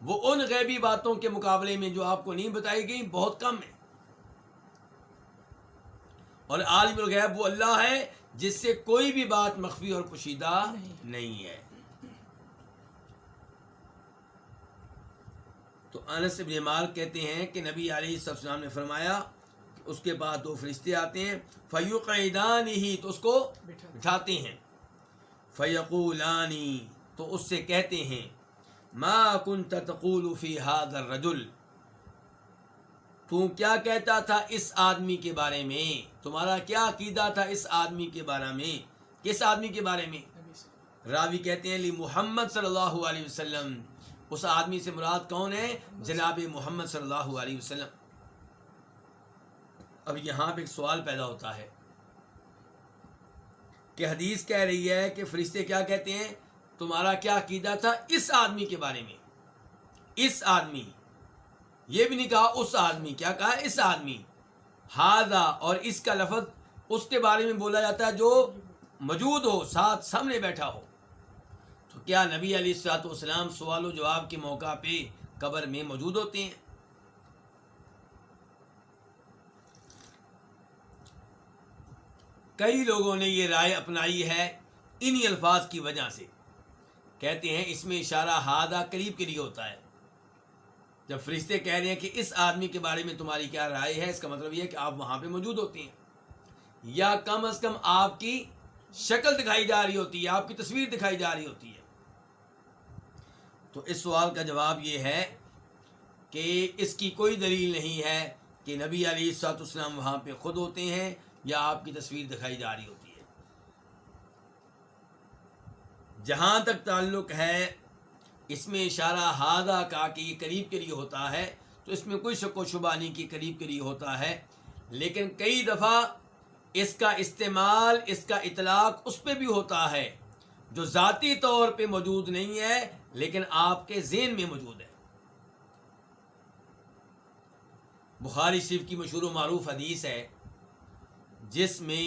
وہ ان غیبی باتوں کے مقابلے میں جو آپ کو نہیں بتائی گئیں بہت کم ہیں. اور عالم الغیب وہ اللہ ہے جس سے کوئی بھی بات مخفی اور پوشیدہ نہیں ہے. تو انس بن مالک کہتے ہیں کہ نبی علیہ السلام نے فرمایا کہ اس کے بعد دو فرشتے آتے ہیں، فیقعدانہ، تو اس کو بٹھاتے ہیں، فیقولان، تو اس سے کہتے ہیں، ما کنت تقول فی ھذا الرجل، تو کیا کہتا تھا اس آدمی کے بارے میں، تمہارا کیا عقیدہ تھا اس آدمی کے بارے میں. کس آدمی کے بارے میں؟ راوی کہتے ہیں لی محمد صلی اللہ علیہ وسلم. اس آدمی سے مراد کون ہے؟ جناب محمد صلی اللہ علیہ وسلم. اب یہاں پہ ایک سوال پیدا ہوتا ہے کہ حدیث کہہ رہی ہے کہ فرشتے کیا کہتے ہیں، تمہارا کیا عقیدہ تھا اس آدمی کے بارے میں. اس آدمی، یہ بھی نہیں کہا اس آدمی، کیا کہا؟ اس آدمی. ہاذا، اور اس کا لفظ اس کے بارے میں بولا جاتا ہے جو موجود ہو، ساتھ سامنے بیٹھا ہو. تو کیا نبی علیہ الصلوۃ والسلام سوال و جواب کے موقع پہ قبر میں موجود ہوتے ہیں؟ کئی لوگوں نے یہ رائے اپنائی ہے انہی الفاظ کی وجہ سے. کہتے ہیں اس میں اشارہ ہادہ قریب کے لیے ہوتا ہے. جب فرشتے کہہ رہے ہیں کہ اس آدمی کے بارے میں تمہاری کیا رائے ہے، اس کا مطلب یہ ہے کہ آپ وہاں پہ موجود ہوتے ہیں، یا کم از کم آپ کی شکل دکھائی جا رہی ہوتی ہے، آپ کی تصویر دکھائی جا رہی ہوتی ہے. تو اس سوال کا جواب یہ ہے کہ اس کی کوئی دلیل نہیں ہے کہ نبی علیہ الصلوۃ والسلام وہاں پہ خود ہوتے ہیں یا آپ کی تصویر دکھائی جا رہی ہوتی ہے. جہاں تک تعلق ہے اس میں اشارہ ہادہ کا کہ یہ قریب کے لیے ہوتا ہے، تو اس میں کوئی شک و شبہ نہیں کہ قریب کے لیے ہوتا ہے. لیکن کئی دفعہ اس کا استعمال، اس کا اطلاق اس پہ بھی ہوتا ہے جو ذاتی طور پہ موجود نہیں ہے لیکن آپ کے ذہن میں موجود ہے. بخاری شریف کی مشہور و معروف حدیث ہے جس میں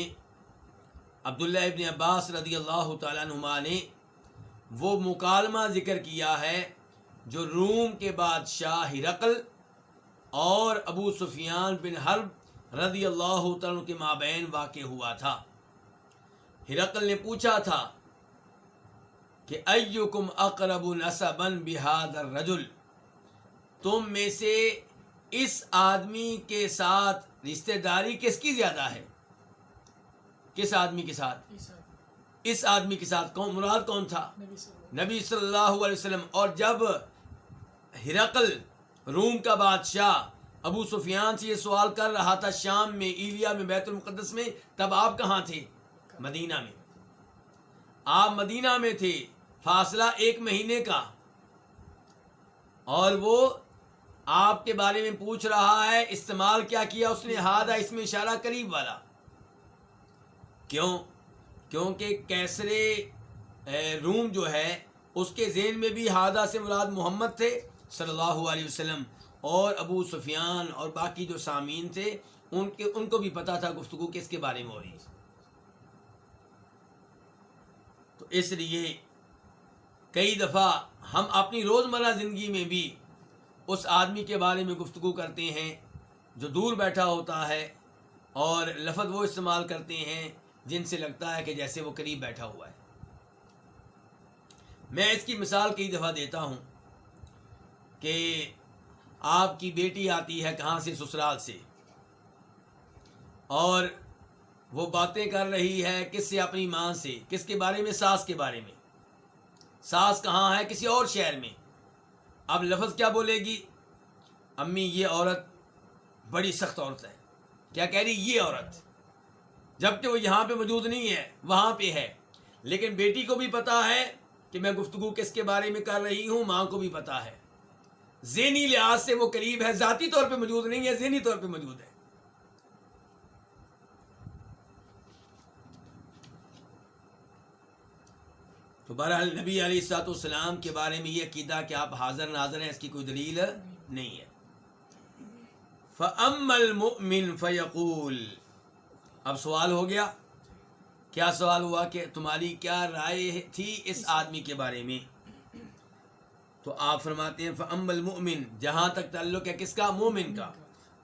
عبداللہ ابن عباس رضی اللہ تعالیٰ عنہما نے وہ مکالمہ ذکر کیا ہے جو روم کے بادشاہ ہرقل اور ابو سفیان بن حرب رضی اللہ تعالیٰ کے مابین واقع ہوا تھا. ہرقل نے پوچھا تھا کہ ایکم اقرب نسبا بہذا الرجل، تم میں سے اس آدمی کے ساتھ رشتہ داری کس کی زیادہ ہے؟ کس آدمی کے ساتھ؟ اس آدمی کے ساتھ. کون مراد کون تھا؟ نبی صلی اللہ علیہ وسلم. اور جب ہرقل روم کا بادشاہ ابو سفیان سے یہ سوال کر رہا تھا شام میں، ایلیا میں، بیت المقدس میں، تب آپ کہاں تھے؟ مدینہ میں. آپ مدینہ میں تھے، فاصلہ 1 مہینے کا، اور وہ آپ کے بارے میں پوچھ رہا ہے. استعمال کیا کیا اس نے؟ ہادہ، اس میں اشارہ قریب والا. کیوں؟ کیونکہ کیسر روم جو ہے اس کے ذہن میں بھی ہادہ سے مراد محمد تھے صلی اللہ علیہ وسلم، اور ابو سفیان اور باقی جو سامعین تھے ان کو بھی پتا تھا گفتگو کس کے بارے میں ہو رہی ہے. تو اس لیے کئی دفعہ ہم اپنی روزمرہ زندگی میں بھی اس آدمی کے بارے میں گفتگو کرتے ہیں جو دور بیٹھا ہوتا ہے، اور لفظ وہ استعمال کرتے ہیں جن سے لگتا ہے کہ جیسے وہ قریب بیٹھا ہوا ہے. میں اس کی مثال کئی دفعہ دیتا ہوں کہ آپ کی بیٹی آتی ہے کہاں سے؟ سسرال سے، اور وہ باتیں کر رہی ہے کس سے؟ اپنی ماں سے. کس کے بارے میں؟ ساس کے بارے میں. ساس کہاں ہے؟ کسی اور شہر میں. اب لفظ کیا بولے گی؟ امی یہ عورت بڑی سخت عورت ہے. کیا کہہ رہی؟ یہ عورت. جبکہ وہ یہاں پہ موجود نہیں ہے، وہاں پہ ہے. لیکن بیٹی کو بھی پتا ہے کہ میں گفتگو کس کے بارے میں کر رہی ہوں، ماں کو بھی پتا ہے. ذہنی لحاظ سے وہ قریب ہے، ذاتی طور پہ موجود نہیں ہے، ذہنی طور پہ موجود ہے. تو بہرحال نبی علیہ الصلوۃ والسلام کے بارے میں یہ عقیدہ کہ آپ حاضر ناظر ہیں، اس کی کوئی دلیل نہیں ہے. فَأَمَّا الْمُؤْمِنُ فَيَقُولُ. اب سوال ہو گیا. کیا سوال ہوا؟ کہ تمہاری کیا رائے تھی اس آدمی کے بارے میں؟ تو آپ فرماتے ہیں فَأَمَّا الْمُؤْمِنُ، جہاں تک تعلق ہے کس کا؟ مومن کا.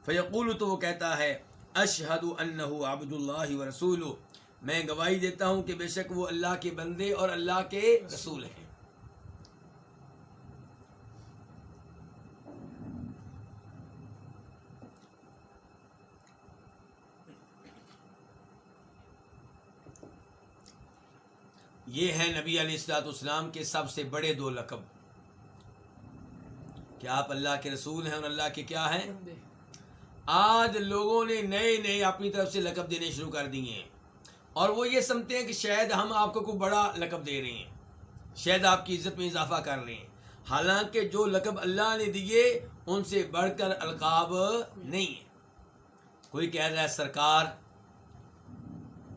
فَيَقُولُ، تو وہ کہتا ہے أَشْهَدُ أَنَّهُ عَبْدُ اللَّهِ وَرَسُولُهُ، میں گواہی دیتا ہوں کہ بے شک وہ اللہ کے بندے اور اللہ کے رسول ہیں. یہ ہے نبی علیہ الصلوۃ والسلام کے سب سے بڑے 2 لقب، کہ آپ اللہ کے رسول ہیں اور اللہ کے کیا ہیں؟ آج لوگوں نے نئے اپنی طرف سے لقب دینے شروع کر دیے ہیں، اور وہ یہ سمجھتے ہیں کہ شاید ہم آپ کو کوئی بڑا لقب دے رہے ہیں، شاید آپ کی عزت میں اضافہ کر رہے ہیں. حالانکہ جو لقب اللہ نے دیے ان سے بڑھ کر القاب نہیں ہے. کوئی کہہ رہا ہے سرکار،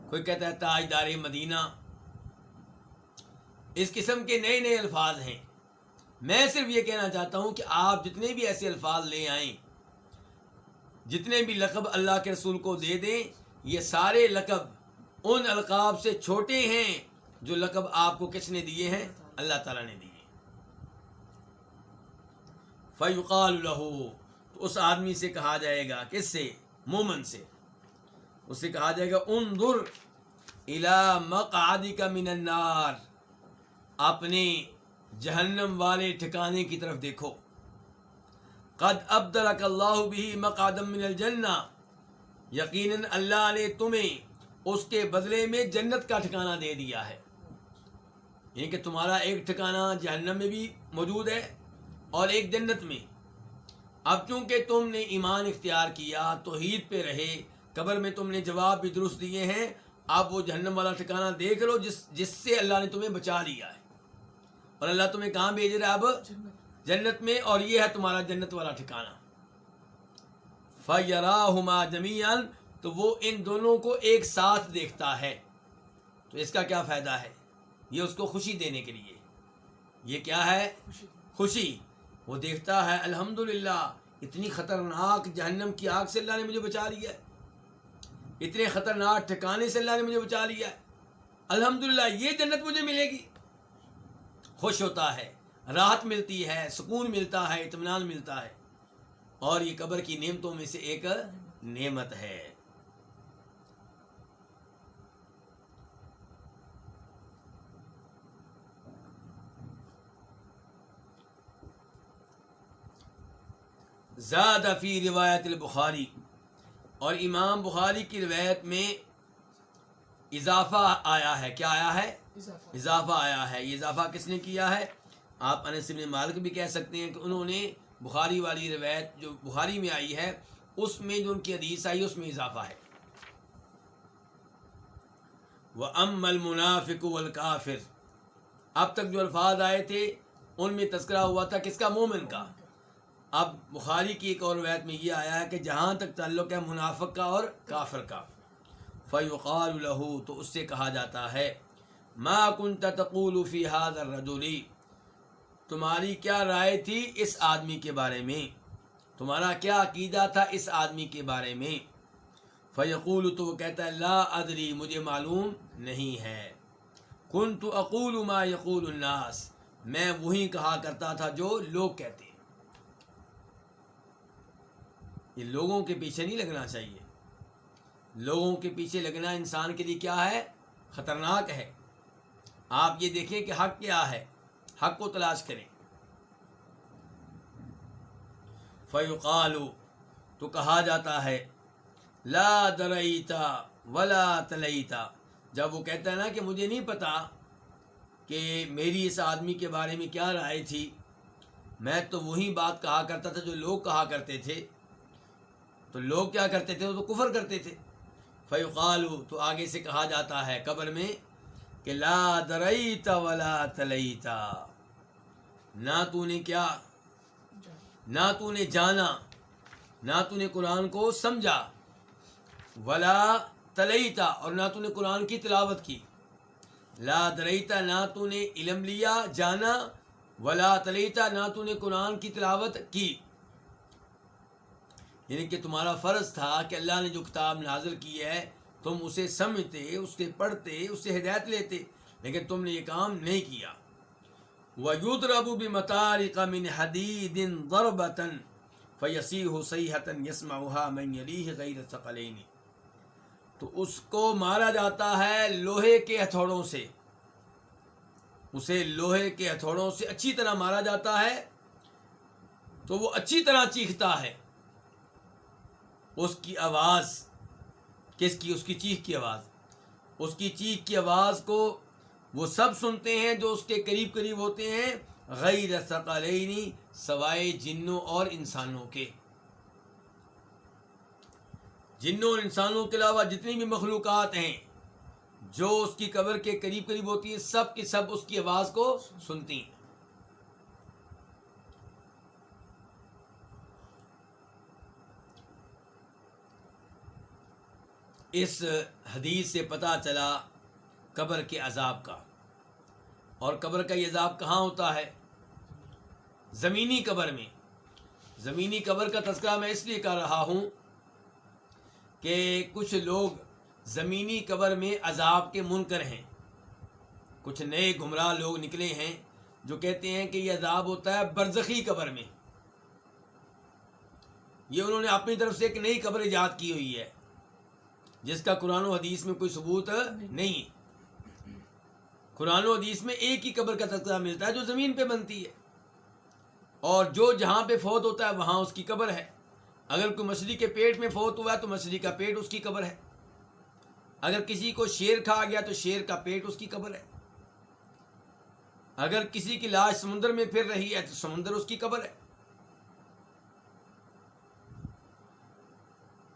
کوئی کہتا ہے تاجدار مدینہ. اس قسم کے نئے الفاظ ہیں. میں صرف یہ کہنا چاہتا ہوں کہ آپ جتنے بھی ایسے الفاظ لے آئیں، جتنے بھی لقب اللہ کے رسول کو دے دیں، یہ سارے لقب ان القاب سے چھوٹے ہیں جو لقب آپ کو کس نے دیے ہیں؟ اللہ تعالیٰ نے دیے. فَيُقَالُ لَهُ، تو اس آدمی سے کہا جائے گا، کس سے؟ مومن سے. اس سے کہا جائے گا انظر الی مقعدک من النار، اپنے جہنم والے ٹھکانے کی طرف دیکھو. قد ابدلک اللہ بہ مقعدا من الجنہ، یقیناً اللہ نے تمہیں اس کے بدلے میں جنت کا ٹھکانہ دے دیا ہے. یعنی کہ تمہارا ایک ٹھکانہ جہنم میں بھی موجود ہے اور ایک جنت میں. اب چونکہ تم نے ایمان اختیار کیا، توحید پہ رہے، قبر میں تم نے جواب بھی درست دیے ہیں، اب وہ جہنم والا ٹھکانہ دیکھ لو جس سے اللہ نے تمہیں بچا لیا ہے. اور اللہ تمہیں کہاں بھیج رہا ہے اب؟ جنت میں، اور یہ ہے تمہارا جنت والا ٹھکانہ. فَيَرَاهُمَا جَمِيعًا، تو وہ ان دونوں کو ایک ساتھ دیکھتا ہے. تو اس کا کیا فائدہ ہے؟ یہ اس کو خوشی دینے کے لیے. یہ کیا ہے؟ خوشی. وہ دیکھتا ہے الحمدللہ اتنی خطرناک جہنم کی آگ سے اللہ نے مجھے بچا لیا ہے، اتنے خطرناک ٹھکانے سے اللہ نے مجھے بچا لیا ہے، الحمدللہ یہ جنت مجھے ملے گی. خوش ہوتا ہے، راحت ملتی ہے، سکون ملتا ہے، اطمینان ملتا ہے. اور یہ قبر کی نعمتوں میں سے ایک نعمت ہے. زاد فی روایت البخاری، اور امام بخاری کی روایت میں اضافہ آیا ہے. کیا آیا ہے؟ اضافہ آیا ہے. یہ اضافہ کس نے کیا ہے؟ آپ انس بن مالک بھی کہہ سکتے ہیں کہ انہوں نے بخاری والی روایت جو بخاری میں آئی ہے اس میں جو ان کی حدیث آئی اس میں اضافہ ہے. وَأَمَّا الْمُنَافِقُ وَالْكَافِرُ، اب تک جو الفاظ آئے تھے ان میں تذکرہ ہوا تھا کس کا؟ مومن کا. اب بخاری کی ایک اور روایت میں یہ آیا ہے کہ جہاں تک تعلق ہے منافق کا اور کافر کا، فَيُقَالُ لَهُ، تو اس سے کہا جاتا ہے مَا كُنْتَ تَقُولُ فِي هَذَا الرَّجُلِ، تمہاری کیا رائے تھی اس آدمی کے بارے میں، تمہارا کیا عقیدہ تھا اس آدمی کے بارے میں. فَيَقُولُ، تو وہ کہتا ہے لا ادری، مجھے معلوم نہیں ہے. كُنْتُ أَقُولُ مَا يَقُولُ النَّاسِ، میں وہی کہا کرتا تھا جو لوگ کہتے ہیں. یہ لوگوں کے پیچھے نہیں لگنا چاہیے. لوگوں کے پیچھے لگنا انسان کے لیے کیا ہے؟ خطرناک ہے. آپ یہ دیکھیں کہ حق کیا ہے، حق کو تلاش کریں. فَيُقَالُ، تو کہا جاتا ہے لا دریتا ولا تلیتا، جب وہ کہتا ہے نا کہ مجھے نہیں پتا کہ میری اس آدمی کے بارے میں کیا رائے تھی، میں تو وہی بات کہا کرتا تھا جو لوگ کہا کرتے تھے. تو لوگ کیا کرتے تھے؟ وہ تو کفر کرتے تھے. فیقال، تو آگے سے کہا جاتا ہے قبر میں کہ لا دریت ولا تلیتا، نہ تو نے کیا، نہ تو نے جانا، نہ تو نے قرآن کو سمجھا، ولا تلیتا، اور نہ تو نے قرآن کی تلاوت کی. لا دریتا، نہ تو نے علم لیا جانا، ولا تلیتا، نہ تو نے قرآن کی تلاوت کی. یعنی کہ تمہارا فرض تھا کہ اللہ نے جو کتاب نازل کی ہے تم اسے سمجھتے، اس کے پڑھتے، اس سے ہدایت لیتے، لیکن تم نے یہ کام نہیں کیا. وَيُضْرَبُ بِمَطَارِقَ مِنْ حَدِيدٍ ضَرْبَةً فَيَصِيحُ صَيْحَةً يَسْمَعُهَا مَنْ يَلِيهِ غَيْرَ ثَقَلَيْنِ، تو اس کو مارا جاتا ہے لوہے کے ہتھوڑوں سے، اسے لوہے کے ہتھوڑوں سے اچھی طرح مارا جاتا ہے تو وہ اچھی طرح چیختا ہے. اس کی آواز کس کی؟ اس کی چیخ کی آواز. اس کی چیخ کی آواز کو وہ سب سنتے ہیں جو اس کے قریب قریب ہوتے ہیں، غیر ثقلین، سوائے جنوں اور انسانوں کے. جنوں اور انسانوں کے علاوہ جتنی بھی مخلوقات ہیں جو اس کی قبر کے قریب قریب ہوتی ہیں، سب کی سب اس کی آواز کو سنتی ہیں. اس حدیث سے پتہ چلا قبر کے عذاب کا. اور قبر کا یہ عذاب کہاں ہوتا ہے؟ زمینی قبر میں. زمینی قبر کا تذکرہ میں اس لیے کر رہا ہوں کہ کچھ لوگ زمینی قبر میں عذاب کے منکر ہیں. کچھ نئے گمراہ لوگ نکلے ہیں جو کہتے ہیں کہ یہ عذاب ہوتا ہے برزخی قبر میں. یہ انہوں نے اپنی طرف سے ایک نئی قبر ایجاد کی ہوئی ہے. جس کا قرآن و حدیث میں کوئی ثبوت نہیں. قرآن و حدیث میں ایک ہی قبر کا تذکرہ ملتا ہے جو زمین پہ بنتی ہے، اور جو جہاں پہ فوت ہوتا ہے وہاں اس کی قبر ہے. اگر کوئی مچھلی کے پیٹ میں فوت ہوا ہے تو مچھلی کا پیٹ اس کی قبر ہے. اگر کسی کو شیر کھا گیا تو شیر کا پیٹ اس کی قبر ہے. اگر کسی کی لاش سمندر میں پھر رہی ہے تو سمندر اس کی قبر ہے.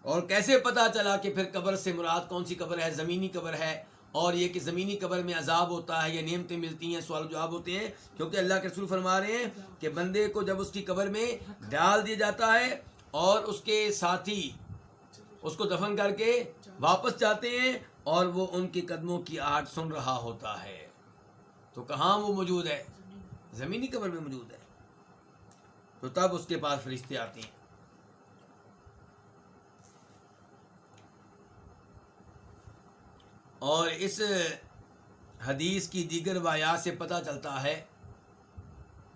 اور کیسے پتا چلا کہ پھر قبر سے مراد کون سی قبر ہے؟ زمینی قبر ہے. اور یہ کہ زمینی قبر میں عذاب ہوتا ہے یا نعمتیں ملتی ہیں، سوال و جواب ہوتے ہیں. کیونکہ اللہ کے رسول فرما رہے ہیں کہ بندے کو جب اس کی قبر میں ڈال دیا جاتا ہے اور اس کے ساتھی اس کو دفن کر کے واپس جاتے ہیں اور وہ ان کے قدموں کی آہٹ سن رہا ہوتا ہے، تو کہاں وہ موجود ہے؟ زمینی قبر میں موجود ہے. تو تب اس کے پاس فرشتے آتے ہیں. اور اس حدیث کی دیگر روایات سے پتہ چلتا ہے،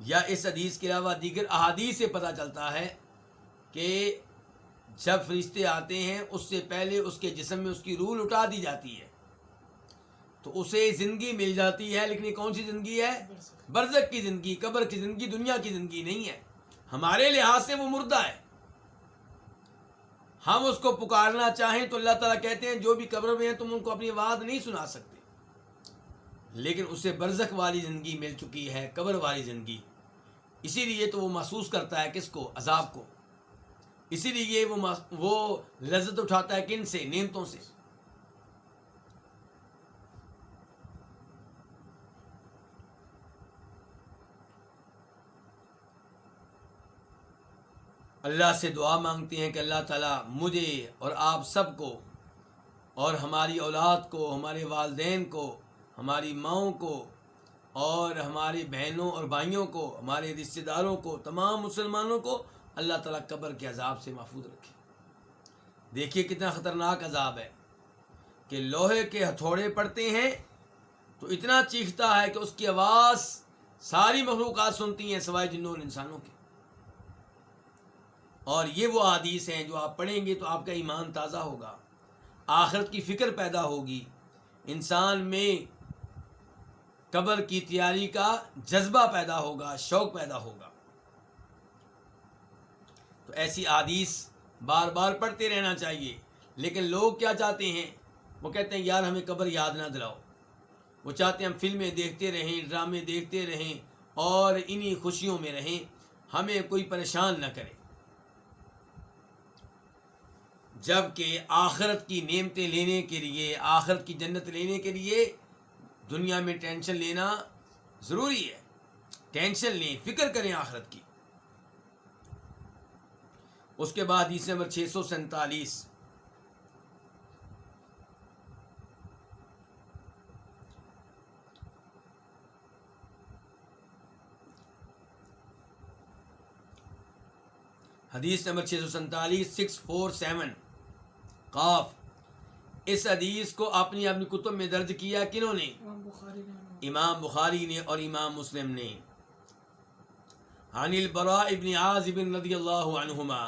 یا اس حدیث کے علاوہ دیگر احادیث سے پتہ چلتا ہے کہ جب فرشتے آتے ہیں اس سے پہلے اس کے جسم میں اس کی روح لٹا دی جاتی ہے تو اسے زندگی مل جاتی ہے. لیکن یہ کون سی زندگی ہے؟ برزخ کی زندگی، قبر کی زندگی، دنیا کی زندگی نہیں ہے. ہمارے لحاظ سے وہ مردہ ہے. ہم اس کو پکارنا چاہیں تو اللہ تعالیٰ کہتے ہیں جو بھی قبر میں ہیں تم ان کو اپنی آواز نہیں سنا سکتے. لیکن اسے برزخ والی زندگی مل چکی ہے، قبر والی زندگی. اسی لیے تو وہ محسوس کرتا ہے کس کو؟ عذاب کو. اسی لیے وہ لذت اٹھاتا ہے کن سے؟ نعمتوں سے. اللہ سے دعا مانگتے ہیں کہ اللہ تعالیٰ مجھے اور آپ سب کو اور ہماری اولاد کو، ہمارے والدین کو، ہماری ماؤں کو اور ہماری بہنوں اور بھائیوں کو، ہمارے رشتہ داروں کو، تمام مسلمانوں کو اللہ تعالیٰ قبر کے عذاب سے محفوظ رکھے. دیکھیے کتنا خطرناک عذاب ہے کہ لوہے کے ہتھوڑے پڑتے ہیں تو اتنا چیختا ہے کہ اس کی آواز ساری مخلوقات سنتی ہیں سوائے جنوں اور انسانوں کے. اور یہ وہ حدیث ہیں جو آپ پڑھیں گے تو آپ کا ایمان تازہ ہوگا، آخرت کی فکر پیدا ہوگی، انسان میں قبر کی تیاری کا جذبہ پیدا ہوگا، شوق پیدا ہوگا. تو ایسی حدیث بار بار پڑھتے رہنا چاہیے. لیکن لوگ کیا چاہتے ہیں؟ وہ کہتے ہیں یار ہمیں قبر یاد نہ دلاؤ. وہ چاہتے ہیں ہم فلمیں دیکھتے رہیں، ڈرامے دیکھتے رہیں اور انہی خوشیوں میں رہیں، ہمیں کوئی پریشان نہ کرے. جبکہ آخرت کی نعمتیں لینے کے لیے، آخرت کی جنت لینے کے لیے دنیا میں ٹینشن لینا ضروری ہے. ٹینشن لیں، فکر کریں آخرت کی. اس کے بعد حدیث نمبر 647. حدیث نمبر 647 قاف. اس حدیث کو اپنی کتب میں درج کیا کنہوں نے؟ امام بخاری نے اور امام مسلم نے. عن البراء ابن عازب رضی اللہ عنہما.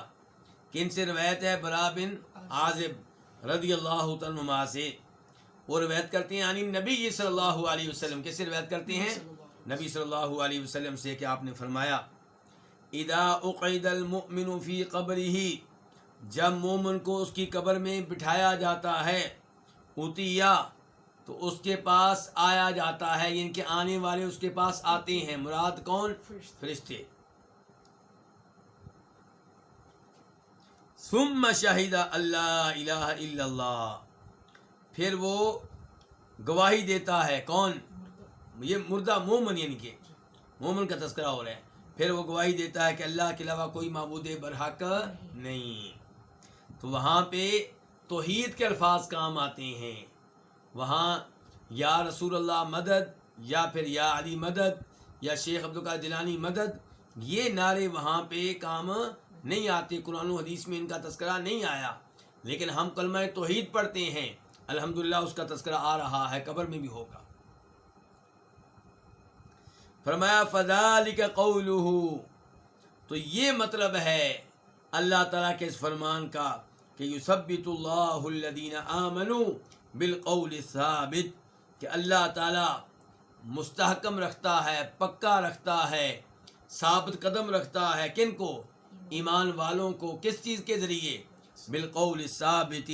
کن سے روایت ہے؟ براء بن عازب رضی اللہ عنہما سے. وہ روایت کرتے ہیں عن النبی صلی اللہ علیہ وسلم. کس سے روایت کرتے ہیں؟ نبی صلی اللہ علیہ وسلم سے کہ آپ نے فرمایا اذا اقعد المؤمن فی قبرہ، جب مومن کو اس کی قبر میں بٹھایا جاتا ہے، اتیا تو اس کے پاس آیا جاتا ہے، یعنی کہ آنے والے اس کے پاس آتے ہیں. مراد کون؟ فرشتے. ثم شہد اللہ الہ الا اللہ، پھر وہ گواہی دیتا ہے. کون؟ یہ مردہ مومن، یعنی کہ مومن کا تذکرہ ہو رہا ہے. پھر وہ گواہی دیتا ہے کہ اللہ کے علاوہ کوئی معبود برحق نہیں. تو وہاں پہ توحید کے الفاظ کام آتے ہیں. وہاں یا رسول اللہ مدد، یا پھر یا علی مدد، یا شیخ عبدالقادر جیلانی مدد، یہ نعرے وہاں پہ کام نہیں آتے. قرآن و حدیث میں ان کا تذکرہ نہیں آیا. لیکن ہم کلمہ توحید پڑھتے ہیں، الحمدللہ اس کا تذکرہ آ رہا ہے، قبر میں بھی ہوگا. فرمایا فذالک قولہ، تو یہ مطلب ہے اللہ تعالیٰ کے اس فرمان کا کہ یثبت اللہ الذین آمنوا بالقول الثابت، کہ اللہ تعالیٰ مستحکم رکھتا ہے، پکا رکھتا ہے، ثابت قدم رکھتا ہے کن کو؟ ایمان والوں کو۔ کس چیز کے ذریعے؟ بالقول الثابت،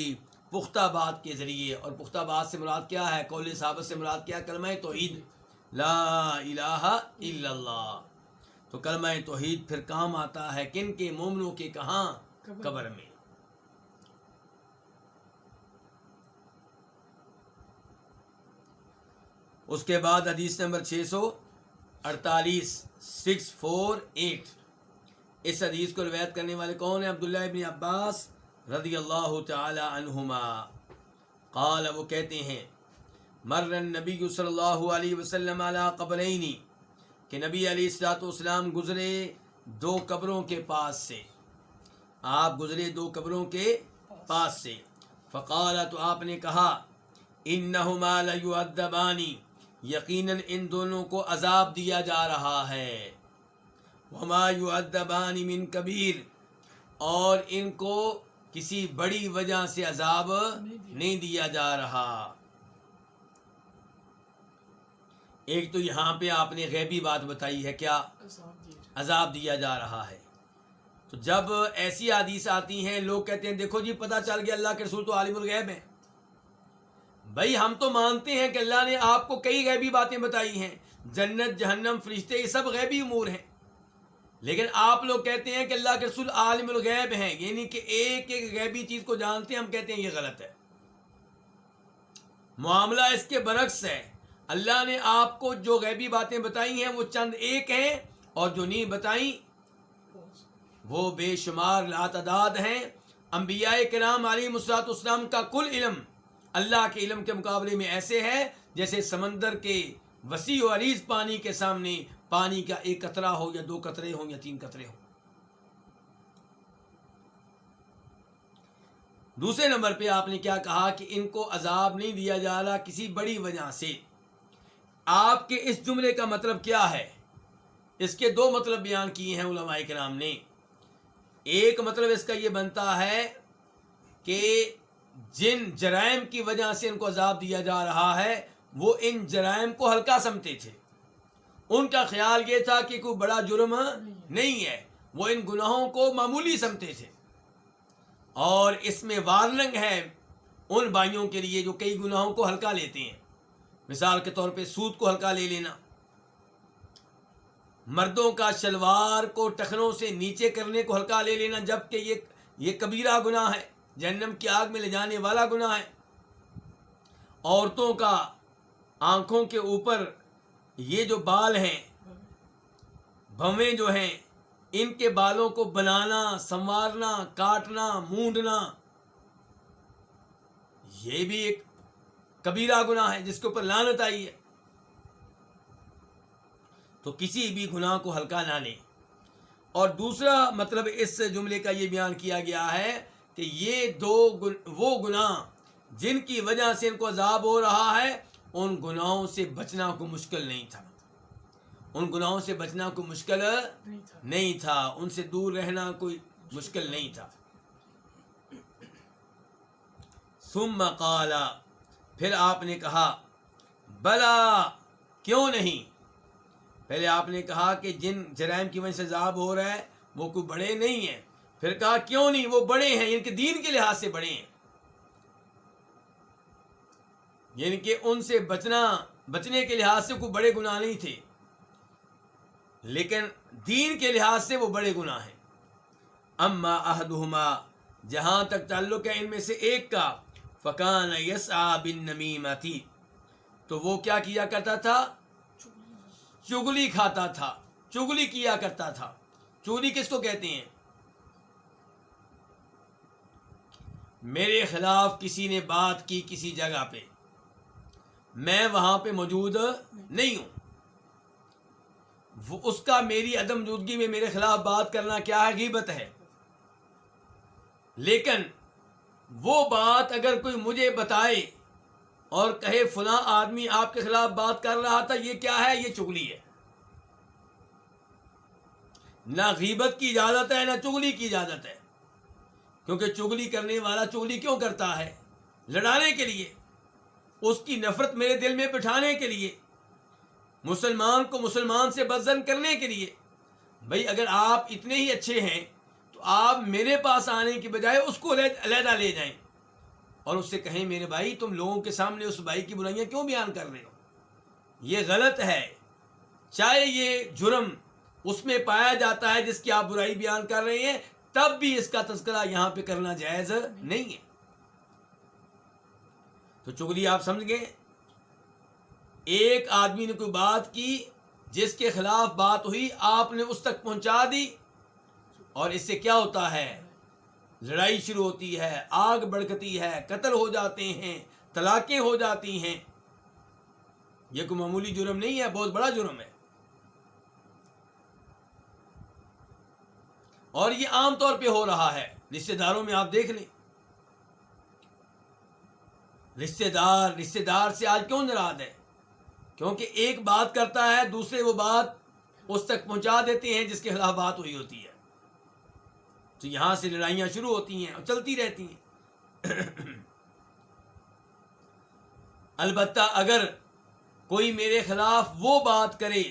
پختہ بات کے ذریعے۔ اور پختہ بات سے مراد کیا ہے؟ قول ثابت سے مراد کیا؟ کلمہ توحید، لا الہ الا اللہ۔ تو کلمہ توحید پھر کام آتا ہے کن کے؟ مومنوں کے۔ کہاں؟ قبر میں۔ اس کے بعد حدیث نمبر 648 648، اس حدیث کو روایت کرنے والے کون ہیں؟ عبداللہ ابن عباس رضی اللہ تعالی عنہما قال، وہ کہتے ہیں مر النبی صلی اللہ علیہ وسلم علی قبرین، کہ نبی علیہ الصلوۃ والسلام گزرے دو قبروں کے پاس سے، آپ گزرے دو قبروں کے پاس سے۔ فقال، تو آپ نے کہا انہما لیعذبان، یقیناً ان دونوں کو عذاب دیا جا رہا ہے، وما یعذبان من کبیر، اور ان کو کسی بڑی وجہ سے عذاب نہیں دیا جا رہا۔ ایک تو یہاں پہ آپ نے غیبی بات بتائی ہے، کیا؟ عذاب دیا جا رہا ہے۔ تو جب ایسی حدیث آتی ہیں، لوگ کہتے ہیں دیکھو جی پتہ چل گیا اللہ کے رسول تو عالم الغیب ہیں۔ بھائی ہم تو مانتے ہیں کہ اللہ نے آپ کو کئی غیبی باتیں بتائی ہیں، جنت، جہنم، فرشتے، یہ سب غیبی امور ہیں، لیکن آپ لوگ کہتے ہیں کہ اللہ کے رسول عالم الغیب ہیں، یعنی کہ ایک ایک غیبی چیز کو جانتے ہیں۔ ہم کہتے ہیں یہ غلط ہے۔ معاملہ اس کے برعکس ہے، اللہ نے آپ کو جو غیبی باتیں بتائی ہیں وہ چند ایک ہیں، اور جو نہیں بتائیں وہ بے شمار لاتعداد ہیں۔ انبیاء کرام علیہ الصلوۃ والسلام کا کل علم اللہ کے علم کے مقابلے میں ایسے ہے جیسے سمندر کے وسیع و عریض پانی کے سامنے پانی کا ایک قطرہ ہو، یا دو قطرے ہوں، یا تین قطرے ہوں۔ دوسرے نمبر پہ آپ نے کیا کہا کہ ان کو عذاب نہیں دیا جا رہا کسی بڑی وجہ سے۔ آپ کے اس جملے کا مطلب کیا ہے؟ اس کے دو مطلب بیان کیے ہیں علماء کرام نے۔ ایک مطلب اس کا یہ بنتا ہے کہ جن جرائم کی وجہ سے ان کو عذاب دیا جا رہا ہے وہ ان جرائم کو ہلکا سمجھتے تھے، ان کا خیال یہ تھا کہ کوئی بڑا جرم نہیں ہے، وہ ان گناہوں کو معمولی سمجھتے تھے۔ اور اس میں وارننگ ہے ان بھائیوں کے لیے جو کئی گناہوں کو ہلکا لیتے ہیں۔ مثال کے طور پہ سود کو ہلکا لے لینا، مردوں کا شلوار کو ٹخنوں سے نیچے کرنے کو ہلکا لے لینا، جبکہ یہ کبیرہ گناہ ہے، جہنم کی آگ میں لے جانے والا گناہ ہے۔ عورتوں کا آنکھوں کے اوپر یہ جو بال ہیں، بھویں جو ہیں، ان کے بالوں کو بنانا، سنوارنا، کاٹنا، مونڈنا، یہ بھی ایک کبیرہ گناہ ہے جس کے اوپر لعنت آئی ہے۔ تو کسی بھی گناہ کو ہلکا نہ لیں۔ اور دوسرا مطلب اس جملے کا یہ بیان کیا گیا ہے کہ یہ وہ گناہ جن کی وجہ سے ان کو عذاب ہو رہا ہے، ان گناہوں سے بچنا کوئی مشکل نہیں تھا، ان گناہوں سے بچنا کوئی مشکل نہیں تھا، ان سے دور رہنا کوئی مشکل نہیں تھا۔ ثم قال، پھر آپ نے کہا بلا، کیوں نہیں؟ پہلے آپ نے کہا کہ جن جرائم کی وجہ سے عذاب ہو رہا ہے وہ کوئی بڑے نہیں ہیں، پھر کہا کیوں نہیں، وہ بڑے ہیں، یعنی کہ دین کے لحاظ سے بڑے ہیں، یعنی کہ ان سے بچنے کے لحاظ سے کوئی بڑے گناہ نہیں تھے، لیکن دین کے لحاظ سے وہ بڑے گناہ ہیں۔ اما احدہما، جہاں تک تعلق ہے ان میں سے ایک کا، فکان یسعی بالنمیمۃ، تو وہ کیا کیا کرتا تھا؟ چغلی کھاتا تھا، چغلی کیا کرتا تھا۔ چغلی کس کو کہتے ہیں؟ میرے خلاف کسی نے بات کی کسی جگہ پہ، میں وہاں پہ موجود نہیں ہوں، اس کا میری عدم موجودگی میں میرے خلاف بات کرنا کیا ہے؟ غیبت ہے۔ لیکن وہ بات اگر کوئی مجھے بتائے اور کہے فلاں آدمی آپ کے خلاف بات کر رہا تھا، یہ کیا ہے؟ یہ چغلی ہے۔ نہ غیبت کی اجازت ہے، نہ چغلی کی اجازت ہے۔ کیونکہ چغلی کرنے والا چغلی کیوں کرتا ہے؟ لڑانے کے لیے، اس کی نفرت میرے دل میں بٹھانے کے لیے، مسلمان کو مسلمان سے بدظن کرنے کے لیے۔ بھائی اگر آپ اتنے ہی اچھے ہیں تو آپ میرے پاس آنے کی بجائے اس کو علیحدہ لے جائیں اور اس سے کہیں میرے بھائی تم لوگوں کے سامنے اس بھائی کی برائیاں کیوں بیان کر رہے ہو؟ یہ غلط ہے۔ چاہے یہ جرم اس میں پایا جاتا ہے جس کی آپ برائی بیان کر رہے ہیں، تب بھی اس کا تذکرہ یہاں پہ کرنا جائز نہیں ہے۔ تو چغلی آپ سمجھ گئے، ایک آدمی نے کوئی بات کی جس کے خلاف بات ہوئی، آپ نے اس تک پہنچا دی، اور اس سے کیا ہوتا ہے؟ لڑائی شروع ہوتی ہے، آگ بھڑکتی ہے، قتل ہو جاتے ہیں، طلاقیں ہو جاتی ہیں۔ یہ کوئی معمولی جرم نہیں ہے، بہت بڑا جرم ہے۔ اور یہ عام طور پہ ہو رہا ہے، رشتہ داروں میں آپ دیکھ لیں، رشتہ دار سے آج کیوں ناراض ہے؟ کیونکہ ایک بات کرتا ہے، دوسرے وہ بات اس تک پہنچا دیتے ہیں جس کے خلاف بات ہوئی ہوتی ہے، تو یہاں سے لڑائیاں شروع ہوتی ہیں اور چلتی رہتی ہیں۔ البتہ اگر کوئی میرے خلاف وہ بات کرے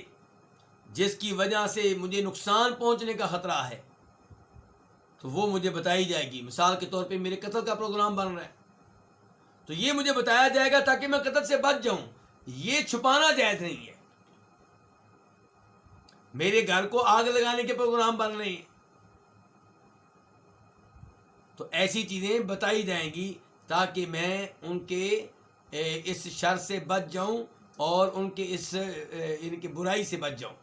جس کی وجہ سے مجھے نقصان پہنچنے کا خطرہ ہے تو وہ مجھے بتائی جائے گی۔ مثال کے طور پہ میرے قتل کا پروگرام بن رہا ہے تو یہ مجھے بتایا جائے گا تاکہ میں قتل سے بچ جاؤں۔ یہ چھپانا جائز نہیں ہے۔ میرے گھر کو آگ لگانے کے پروگرام بن رہے ہیں تو ایسی چیزیں بتائی جائیں گی تاکہ میں ان کے اس شر سے بچ جاؤں اور ان کے ان کی برائی سے بچ جاؤں۔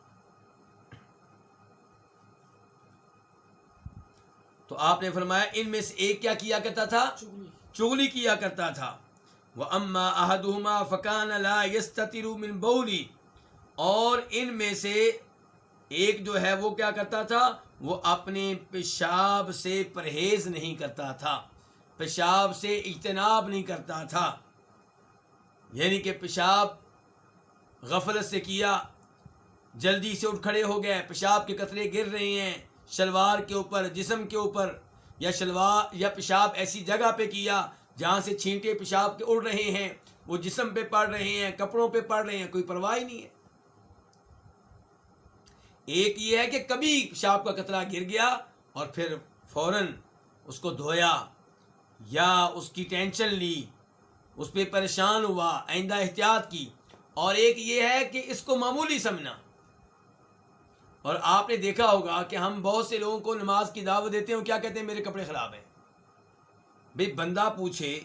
تو آپ نے فرمایا ان میں سے ایک کیا کیا کرتا تھا؟ چغلی کیا کرتا تھا۔ وَأَمَّا أَحَدُهُمَا فَكَانَ لَا يَسْتَتِرُ مِنْ بَوْلِ، اور ان میں سے ایک جو ہے وہ کیا کرتا تھا؟ وہ اپنے پیشاب سے پرہیز نہیں کرتا تھا، پیشاب سے اجتناب نہیں کرتا تھا، یعنی کہ پیشاب غفلت سے کیا، جلدی سے اٹھ کھڑے ہو گئے، پیشاب کے قطرے گر رہے ہیں شلوار کے اوپر، جسم کے اوپر، یا شلوار یا پیشاب ایسی جگہ پہ کیا جہاں سے چھینٹے پیشاب کے اڑ رہے ہیں، وہ جسم پہ پڑ رہے ہیں، کپڑوں پہ پڑ رہے ہیں، کوئی پرواہ ہی نہیں ہے۔ ایک یہ ہے کہ کبھی پیشاب کا قطرہ گر گیا اور پھر فوراً اس کو دھویا یا اس کی ٹینشن لی، اس پہ پریشان ہوا، آئندہ احتیاط کی، اور ایک یہ ہے کہ اس کو معمولی سمجھنا۔ اور آپ نے دیکھا ہوگا کہ ہم بہت سے لوگوں کو نماز کی دعوت دیتے ہیں، کیا کہتے ہیں؟ میرے کپڑے خراب ہیں۔ بھئی بندہ پوچھے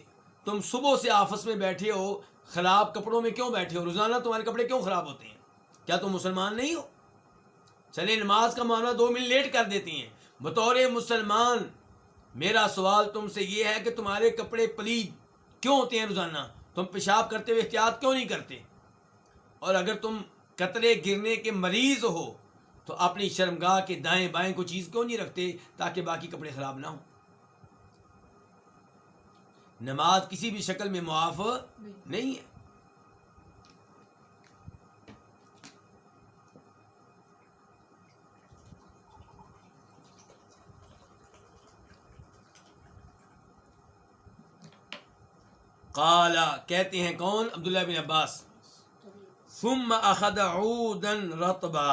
تم صبح سے آفس میں بیٹھے ہو، خراب کپڑوں میں کیوں بیٹھے ہو؟ روزانہ تمہارے کپڑے کیوں خراب ہوتے ہیں؟ کیا تم مسلمان نہیں ہو؟ چلے نماز کا معاملہ 2 منٹ لیٹ کر دیتی ہیں، بطور مسلمان میرا سوال تم سے یہ ہے کہ تمہارے کپڑے پلید کیوں ہوتے ہیں؟ روزانہ تم پیشاب کرتے ہوئے احتیاط کیوں نہیں کرتے؟ اور اگر تم قطرے گرنے کے مریض ہو تو اپنی شرمگاہ کے دائیں بائیں کو چیز کیوں نہیں رکھتے تاکہ باقی کپڑے خراب نہ ہوں؟ نماز کسی بھی شکل میں معاف نہیں ہے۔ قال، کہتے ہیں کون؟ عبداللہ بن عباس، ثم اخذ عودا رطبا،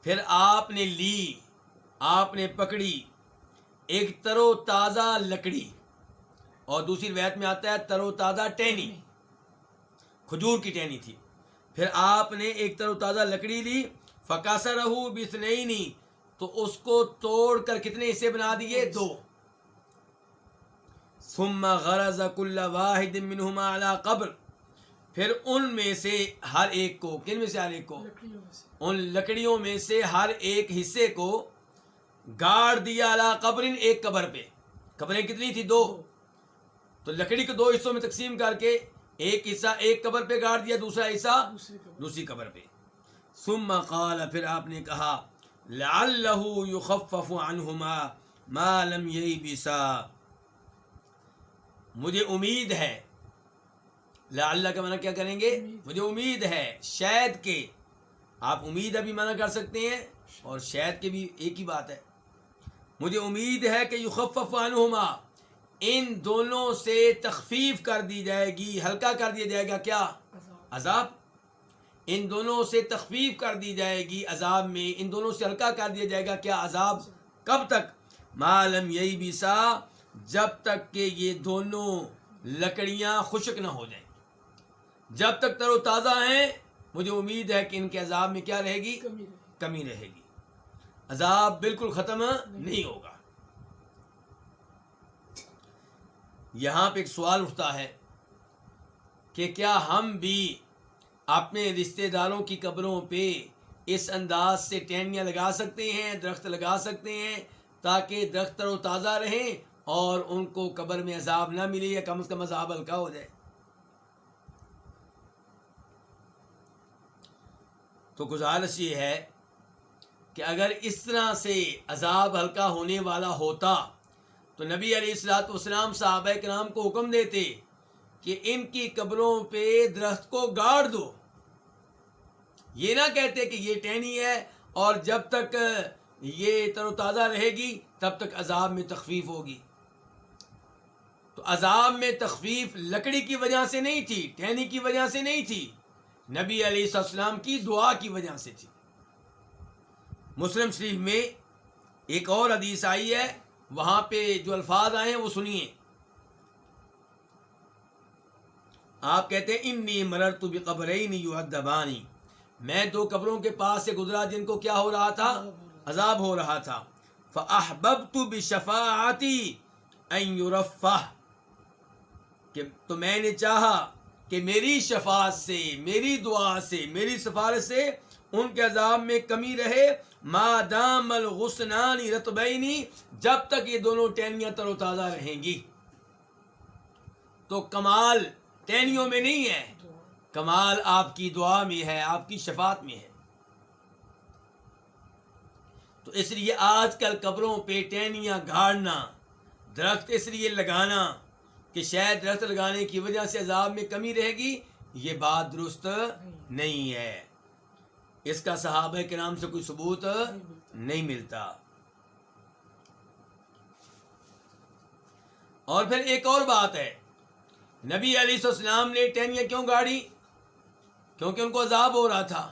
پھر آپ نے لی، آپ نے پکڑی ایک تر و تازہ لکڑی، اور دوسری روایت میں آتا ہے تر و تازہ ٹہنی، کھجور کی ٹہنی تھی۔ پھر آپ نے ایک تر و تازہ لکڑی لی، فکسرہ باثنین، تو اس کو توڑ کر کتنے حصے بنا دیے؟ 2۔ ثم غرز كل واحد منهما على قبر، پھر ان میں سے ہر ایک کو، کن میں سے ہر ایک کو؟ ان لکڑیوں میں سے ہر ایک حصے کو گاڑ دیا علی قبر، ایک قبر پہ۔ قبریں کتنی تھی؟ 2۔ تو لکڑی کو 2 حصوں میں تقسیم کر کے ایک حصہ ایک قبر پہ گاڑ دیا، دوسرا حصہ دوسری قبر پہ۔ ثم قال، پھر آپ نے کہا لعلہ یخفف عنہما ما لم ییبسا، مجھے امید ہے، لعلہ کا معنی کیا کریں گے؟ مجھے امید ہے، شاید کہ، آپ امید ابھی منع کر سکتے ہیں اور شاید کے بھی ایک ہی بات ہے۔ مجھے امید ہے کہ یخفف عنہما، ان دونوں سے تخفیف کر دی جائے گی، ہلکا کر دیا جائے گا کیا؟ عذاب. ان دونوں سے تخفیف کر دی جائے گی عذاب میں، ان دونوں سے ہلکا کر دیا جائے گا کیا؟ عذاب. کب تک؟ ما لم ییبسا، جب تک کہ یہ دونوں لکڑیاں خشک نہ ہو جائیں. جب تک تر و تازہ ہیں مجھے امید ہے کہ ان کے عذاب میں کیا رہے گی؟ کمی رہے گی. عذاب بالکل ختم نہیں ہوگا. یہاں پہ ایک سوال اٹھتا ہے کہ کیا ہم بھی اپنے رشتہ داروں کی قبروں پہ اس انداز سے ٹہنیاں لگا سکتے ہیں، درخت لگا سکتے ہیں تاکہ درخت تر و تازہ رہیں اور ان کو قبر میں عذاب نہ ملے یا کم از کم عذاب ہلکا ہو جائے؟ تو گزارش یہ ہے کہ اگر اس طرح سے عذاب ہلکا ہونے والا ہوتا تو نبی علیہ الصلوۃ والسلام صحابہ کرام کو حکم دیتے کہ ان کی قبروں پہ درخت کو گاڑ دو. یہ نہ کہتے کہ یہ ٹہنی ہے اور جب تک یہ تر و تازہ رہے گی تب تک عذاب میں تخفیف ہوگی. تو عذاب میں تخفیف لکڑی کی وجہ سے نہیں تھی، ٹہنی کی وجہ سے نہیں تھی، نبی علیہ السلام کی دعا کی وجہ سے تھی. مسلم شریف میں ایک اور حدیث آئی ہے، وہاں پہ جو الفاظ آئے ہیں وہ سنیے. آپ کہتے ہیں انی مررت بقبرین یعذبان، میں دو قبروں کے پاس سے گزرا جن کو کیا ہو رہا تھا؟ عذاب ہو رہا تھا. فاحببت بشفاعتی ان یرفع، کہ تو میں نے چاہا کہ میری شفاعت سے، میری دعا سے، میری سفارش سے ان کے عذاب میں کمی رہے. ما دام الغصنان رطبین، جب تک یہ دونوں ٹہنیاں تر و تازہ رہیں گی. تو کمال ٹہنیوں میں نہیں ہے، کمال آپ کی دعا میں ہے، آپ کی شفاعت میں ہے. تو اس لیے آج کل قبروں پہ ٹہنیاں گاڑنا، درخت اس لیے لگانا کہ شاید درخت لگانے کی وجہ سے عذاب میں کمی رہے گی، یہ بات درست نہیں ہے. اس کا صحابہ کرام سے کوئی ثبوت نہیں ملتا. اور پھر ایک اور بات ہے، نبی علیہ السلام نے ٹہنیاں کیوں گاڑی؟ کیونکہ ان کو عذاب ہو رہا تھا.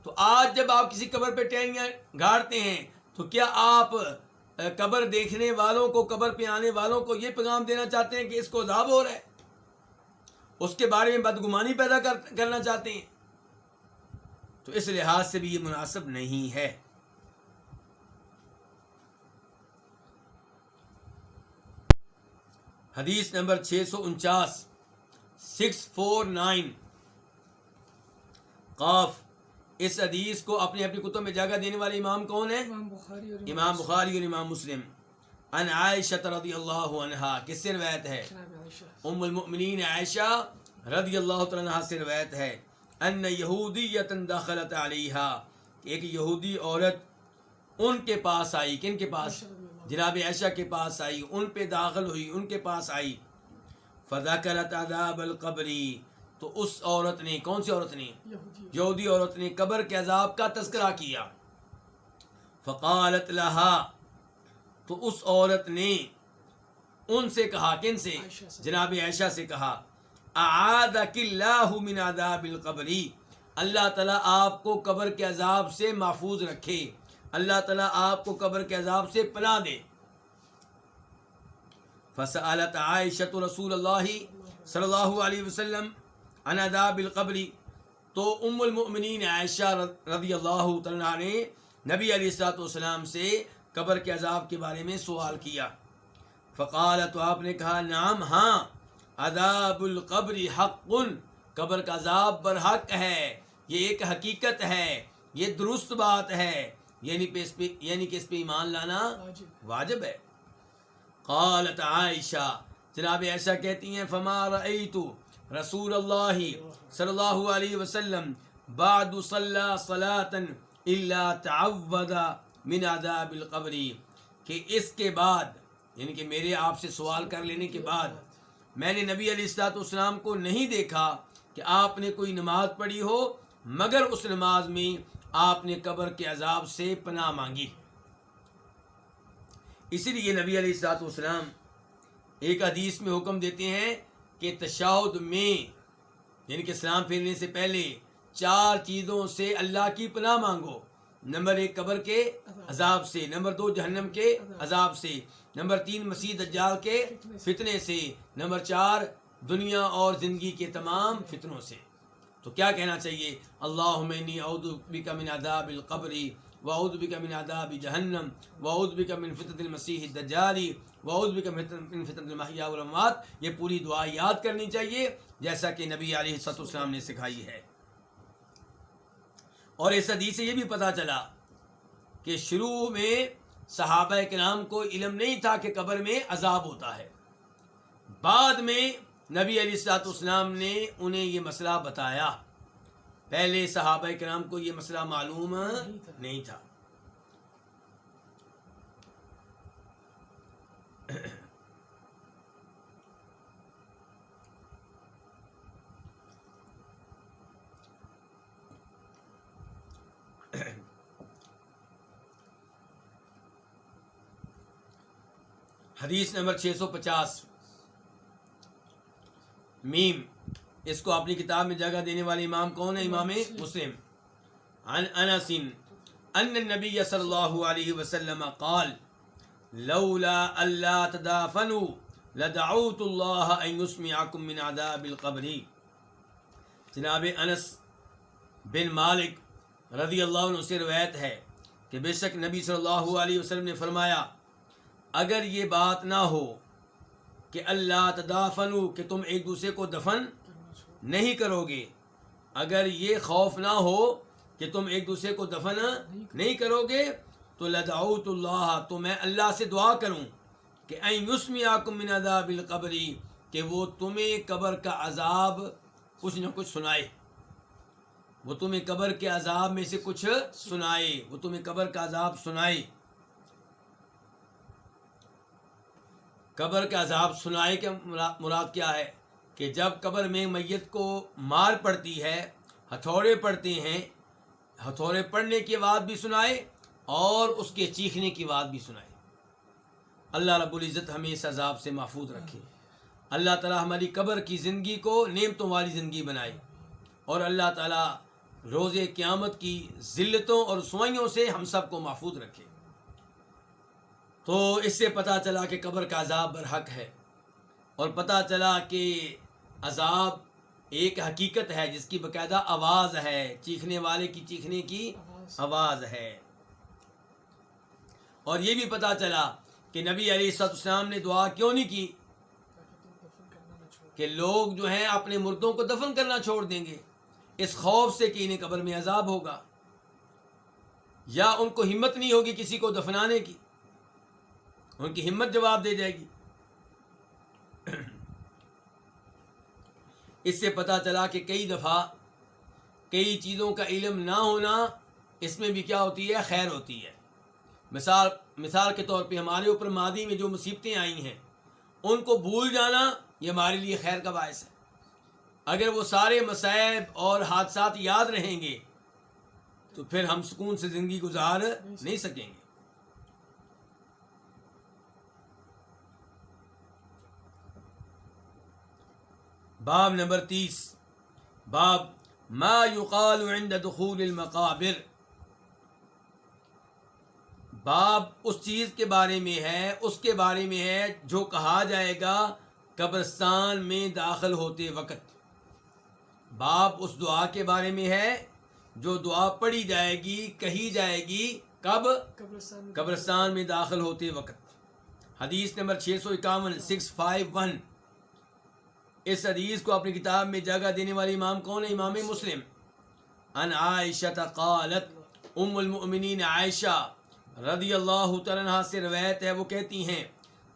تو آج جب آپ کسی قبر پہ ٹہنیاں گاڑتے ہیں تو کیا آپ قبر دیکھنے والوں کو، قبر پہ آنے والوں کو یہ پیغام دینا چاہتے ہیں کہ اس کو عذاب ہو رہا ہے، اس کے بارے میں بدگمانی پیدا کرنا چاہتے ہیں؟ تو اس لحاظ سے بھی یہ مناسب نہیں ہے. حدیث نمبر 649 649 قاف. اس حدیث کو اپنی اپنی کتب میں جگہ دینے والے امام کون ہیں؟ امام بخاری اور امام مسلم. ان عائشہ رضی اللہ عنہا، کس سے روایت ہے؟ ام المؤمنین عائشہ رضی اللہ تعالی عنہا سے روایت ہے. ان یہودیۃ دخلت علیہا، ایک یہودی عورت ان کے پاس آئی. کن کے پاس؟ جناب عائشہ کے پاس آئی، ان پہ داخل ہوئی، ان کے پاس آئی. فذکرت عذاب القبر، تو اس عورت نے، کون سی عورت نے؟ یہودی عورت نے قبر کے عذاب کا تذکرہ کیا. فقالت لہا، تو اس عورت نے ان سے کہا، کن سے؟ جناب عائشہ سے کہا، اعاذک اللہ من عذاب القبر، اللہ تعالیٰ آپ کو قبر کے عذاب سے محفوظ رکھے، اللہ تعالیٰ آپ کو قبر کے عذاب سے پناہ دے. فسألت عائشہ رسول اللہ صلی اللہ علیہ وسلم عن عذاب القبر، تو ام المؤمنین عائشہ رضی اللہ تعالیٰ نے نبی علیہ الصلوۃ والسلام سے قبر کے عذاب کے بارے میں سوال کیا. فقال، تو آپ نے کہا، نعم، ہاں، عذاب القبر حق، قبر کا عذاب برحق ہے، یہ ایک حقیقت ہے، یہ درست بات ہے، یعنی کہ اس پہ ایمان لانا واجب ہے. قالت عائشہ، جناب عائشہ کہتی ہیں، فما رأیت رسول اللہ صلی اللہ علیہ وسلم بعد صلی صلاۃ الا تعوذ من عذاب القبر، کہ اس کے بعد، یعنی کہ میرے آپ سے سوال کر لینے کے بعد، میں نے نبی علیہ الصلوۃ والسلام کو نہیں دیکھا کہ آپ نے کوئی نماز پڑھی ہو مگر اس نماز میں آپ نے قبر کے عذاب سے پناہ مانگی. اسی لیے نبی علیہ الصلوۃ والسلام ایک حدیث میں حکم دیتے ہیں کہ تشہد میں یعنی کہ سلام پھیرنے سے پہلے 4 چیزوں سے اللہ کی پناہ مانگو. نمبر 1 قبر کے عذاب سے، نمبر 2 جہنم کے عذاب سے، نمبر 3 مسیح دجال کے فتنے سے، نمبر 4 دنیا اور زندگی کے تمام فتنوں سے. تو کیا کہنا چاہیے؟ اللہم انی اعوذ بک من عذاب القبر واعوذ بک من عذاب جہنم واعوذ بک من فتنۃ المسیح الدجال واعوذ بک من فتنۃ المحیا والاموات. یہ پوری دعا یاد کرنی چاہیے جیسا کہ نبی علیہ الصلوۃ والسلام نے سکھائی ہے. اور اس حدیث سے یہ بھی پتہ چلا کہ شروع میں صحابہ کرام کو علم نہیں تھا کہ قبر میں عذاب ہوتا ہے. بعد میں نبی علیہ الصلوۃ والسلام نے انہیں یہ مسئلہ بتایا. پہلے صحابہ کرام کو یہ مسئلہ معلوم نہیں تھا. حدیث نمبر 650 میم. اس کو اپنی کتاب میں جگہ دینے والے امام کون ہے؟ امام مسلم. عن انس ان النبی صلی اللہ علیہ وسلم قال لولا الا تدافنوا لدعوت اللہ ان یسمعکم من عذاب القبر. جناب انس بن مالک رضی اللہ عنہ سے روایت ہے کہ بے شک نبی صلی اللہ علیہ وسلم نے فرمایا اگر یہ بات نہ ہو کہ اللہ تدافنوا کہ تم ایک دوسرے کو دفن نہیں کرو گے، اگر یہ خوف نہ ہو کہ تم ایک دوسرے کو دفن نہیں کرو گے تو لدعوت اللہ تو میں اللہ سے دعا کروں کہ ان یسمعکم من عذاب القبر کہ وہ تمہیں قبر کا عذاب کچھ نہ کچھ سنائے. وہ تمہیں قبر کے عذاب میں سے کچھ سنائے، وہ تمہیں قبر کا عذاب سنائے. قبر کا عذاب سنائے کے مراد کیا ہے؟ کہ جب قبر میں میت کو مار پڑتی ہے، ہتھوڑے پڑتے ہیں، ہتھوڑے پڑنے کی آواز بھی سنائے اور اس کے چیخنے کی آواز بھی سنائے. اللہ رب العزت ہمیں اس عذاب سے محفوظ رکھے. اللہ تعالی ہماری قبر کی زندگی کو نعمتوں والی زندگی بنائے اور اللہ تعالی روز قیامت کی ذلتوں اور رسوائیوں سے ہم سب کو محفوظ رکھے. تو اس سے پتہ چلا کہ قبر کا عذاب برحق ہے اور پتہ چلا کہ عذاب ایک حقیقت ہے جس کی باقاعدہ آواز ہے، چیخنے والے کی چیخنے کی آواز ہے. اور یہ بھی پتہ چلا کہ نبی علیہ الصلوۃ والسلام نے دعا کیوں نہیں کی کہ لوگ جو ہیں اپنے مردوں کو دفن کرنا چھوڑ دیں گے اس خوف سے کہ انہیں قبر میں عذاب ہوگا، یا ان کو ہمت نہیں ہوگی کسی کو دفنانے کی، ان کی ہمت جواب دے جائے گی. اس سے پتہ چلا کہ کئی دفعہ کئی چیزوں کا علم نہ ہونا اس میں بھی کیا ہوتی ہے؟ خیر ہوتی ہے. مثال کے طور پہ ہمارے اوپر ماضی میں جو مصیبتیں آئی ہیں ان کو بھول جانا یہ ہمارے لیے خیر کا باعث ہے. اگر وہ سارے مصائب اور حادثات یاد رہیں گے تو پھر ہم سکون سے زندگی گزار نہیں سکیں گے. باب نمبر 30 باب ما یقال عند دخول المقابر. باب اس چیز کے بارے میں ہے، اس کے بارے میں ہے جو کہا جائے گا قبرستان میں داخل ہوتے وقت. باب اس دعا کے بارے میں ہے جو دعا پڑھی جائے گی، کہی جائے گی کب؟ قبرستان میں داخل ہوتے وقت. حدیث نمبر 651 651. اس حدیث کو اپنی کتاب میں جگہ دینے والے امام کون ہے؟ امام مسلم. عن عائشہ قالت ام المؤمنین عائشہ رضی اللہ تعالیٰ عنہا سے روایت ہے، وہ کہتی ہیں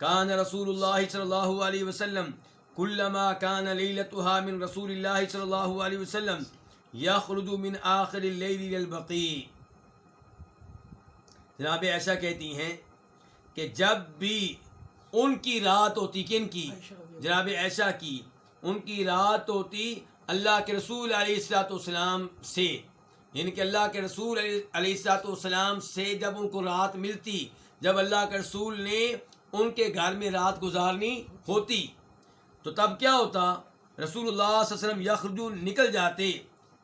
کان رسول اللہ صلی اللہ علیہ وسلم کلما کان لیلتها من رسول اللہ صلی اللہ علیہ وسلم یخرج من آخر اللیل الى البقیع. جناب عائشہ کہتی ہیں کہ جب بھی ان کی رات ہوتی، کن کی؟ جناب عائشہ کی. ان کی رات ہوتی اللہ کے رسول علیہ الصلوۃ والسلام سے، یعنی کہ اللہ کے رسول علیہ الصلوۃ والسلام سے جب ان کو رات ملتی جب اللہ کے رسول نے ان کے گھر میں رات گزارنی ہوتی تو تب کیا ہوتا؟ رسول اللہ صلی اللہ علیہ وسلم یخرجون نکل جاتے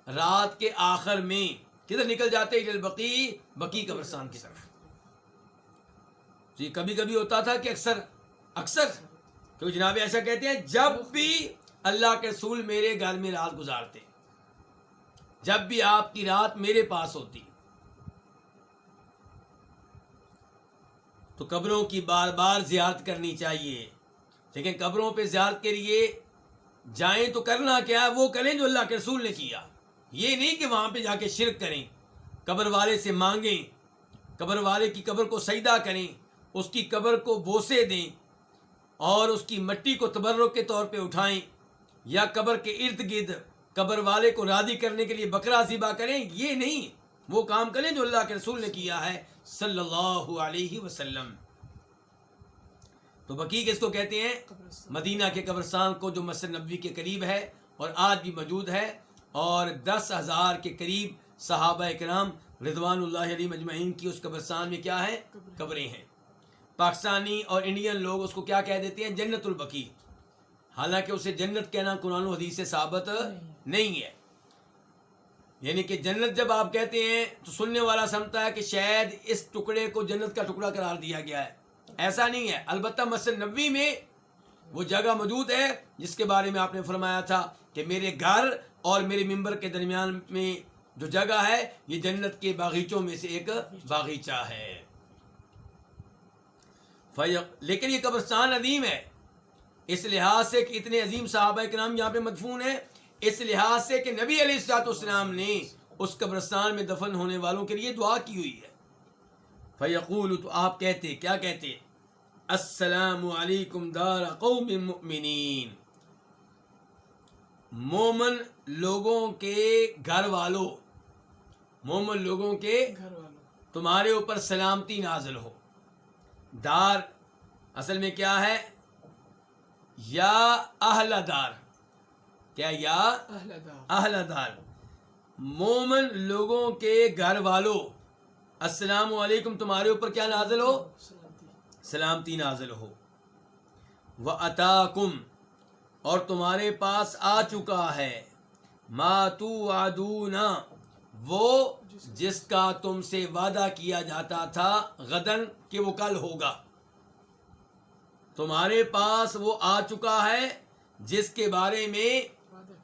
رات کے آخر میں، کدھر نکل جاتے؟ الی البقیع، بقیع قبرستان کی طرف۔ جی کبھی کبھی ہوتا تھا کہ اکثر تو جناب ایسا کہتے ہیں جب بھی اللہ کے رسول میرے گھر میں رات گزارتے، جب بھی آپ کی رات میرے پاس ہوتی، تو قبروں کی بار بار زیارت کرنی چاہیے۔ لیکن قبروں پہ زیارت کے لیے جائیں تو کرنا کیا ہے؟ وہ کریں جو اللہ کے رسول نے کیا، یہ نہیں کہ وہاں پہ جا کے شرک کریں، قبر والے سے مانگیں، قبر والے کی قبر کو سجدہ کریں، اس کی قبر کو بوسے دیں اور اس کی مٹی کو تبرک کے طور پہ اٹھائیں، یا قبر کے ارد گرد قبر والے کو راضی کرنے کے لیے بکرا ذبح کریں، یہ نہیں، وہ کام کریں جو اللہ کے رسول نے کیا ہے صلی اللہ علیہ وسلم۔ تو بقیع کس کو کہتے ہیں؟ مدینہ کے قبرستان کو، جو مسجد نبوی کے قریب ہے اور آج بھی موجود ہے، اور 10,000 کے قریب صحابہ کرام رضوان اللہ علیہ مجمعین کی اس قبرستان میں کیا ہے؟ قبریں ہیں۔ پاکستانی اور انڈین لوگ اس کو کیا کہہ دیتے ہیں؟ جنت البقیع، حالانکہ اسے جنت کہنا قرآن و حدیث سے ثابت نہیں ہے۔ یعنی کہ جنت جب آپ کہتے ہیں تو سننے والا سمجھتا ہے کہ شاید اس ٹکڑے کو جنت کا ٹکڑا قرار دیا گیا ہے، ایسا نہیں ہے۔ البتہ مسجد نبوی میں وہ جگہ موجود ہے جس کے بارے میں آپ نے فرمایا تھا کہ میرے گھر اور میرے ممبر کے درمیان میں جو جگہ ہے یہ جنت کے باغیچوں میں سے ایک باغیچہ ہے۔ لیکن یہ قبرستان عظیم ہے، اس لحاظ سے کہ اتنے عظیم صحابہ کرام یہاں پہ مدفون ہیں، اس لحاظ سے کہ نبی علیہ الصلوۃ والسلام نے اس قبرستان میں دفن ہونے والوں کے لیے دعا کی ہوئی ہے۔ فیقول، تو آپ کہتے، کیا کہتے؟ السلام علیکم دار قوم مؤمنین، مومن لوگوں کے گھر والوں، مومن لوگوں کے تمہارے اوپر سلامتی نازل ہو۔ دار اصل میں کیا ہے؟ یا اہل دار، کیا یا اہل دار، مومن لوگوں کے گھر والوں، السلام علیکم تمہارے اوپر کیا نازل ہو؟ سلامتی نازل ہو۔ وَأَتَاكُمْ، اور تمہارے پاس آ چکا ہے، مَا تُوعَدُونَ، وہ جس کا تم سے وعدہ کیا جاتا تھا، غدن، کہ وہ کل ہوگا۔ تمہارے پاس وہ آ چکا ہے جس کے بارے میں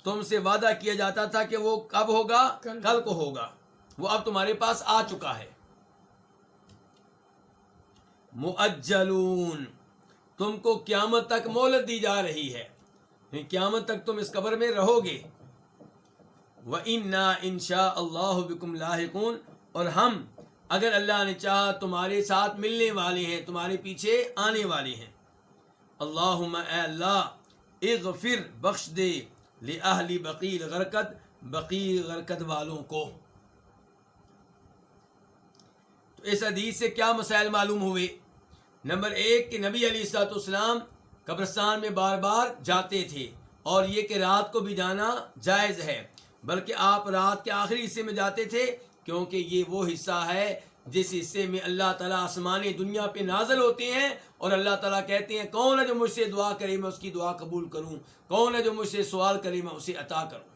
تم سے وعدہ کیا جاتا تھا کہ وہ کب ہوگا؟ کل کو ہوگا، وہ اب تمہارے پاس آ چکا ہے۔ مؤجلون، تم کو قیامت تک مہلت دی جا رہی ہے، قیامت تک تم اس قبر میں رہو گے۔ وَإِنَّا إِن شَاءَ اللَّهُ بِكُمْ لَاحِقُونَ، اور ہم اگر اللہ نے چاہا تمہارے ساتھ ملنے والے ہیں، تمہارے پیچھے آنے والے ہیں۔ اللہم، اے اللہ، اغفر، بخش دے، لِأَهْلِ بقیع الغرقد، بقیع غرقد والوں کو۔ تو اس حدیث سے کیا مسائل معلوم ہوئے؟ نمبر 1 کہ نبی علیہ الصلوۃ والسلام قبرستان میں بار بار جاتے تھے، اور یہ کہ رات کو بھی جانا جائز ہے، بلکہ آپ رات کے آخری حصے میں جاتے تھے، کیونکہ یہ وہ حصہ ہے جس حصے میں اللہ تعالیٰ آسمان دنیا پہ نازل ہوتے ہیں، اور اللہ تعالیٰ کہتے ہیں کون ہے جو مجھ سے دعا کرے میں اس کی دعا قبول کروں، کون ہے جو مجھ سے سوال کرے میں اسے عطا کروں۔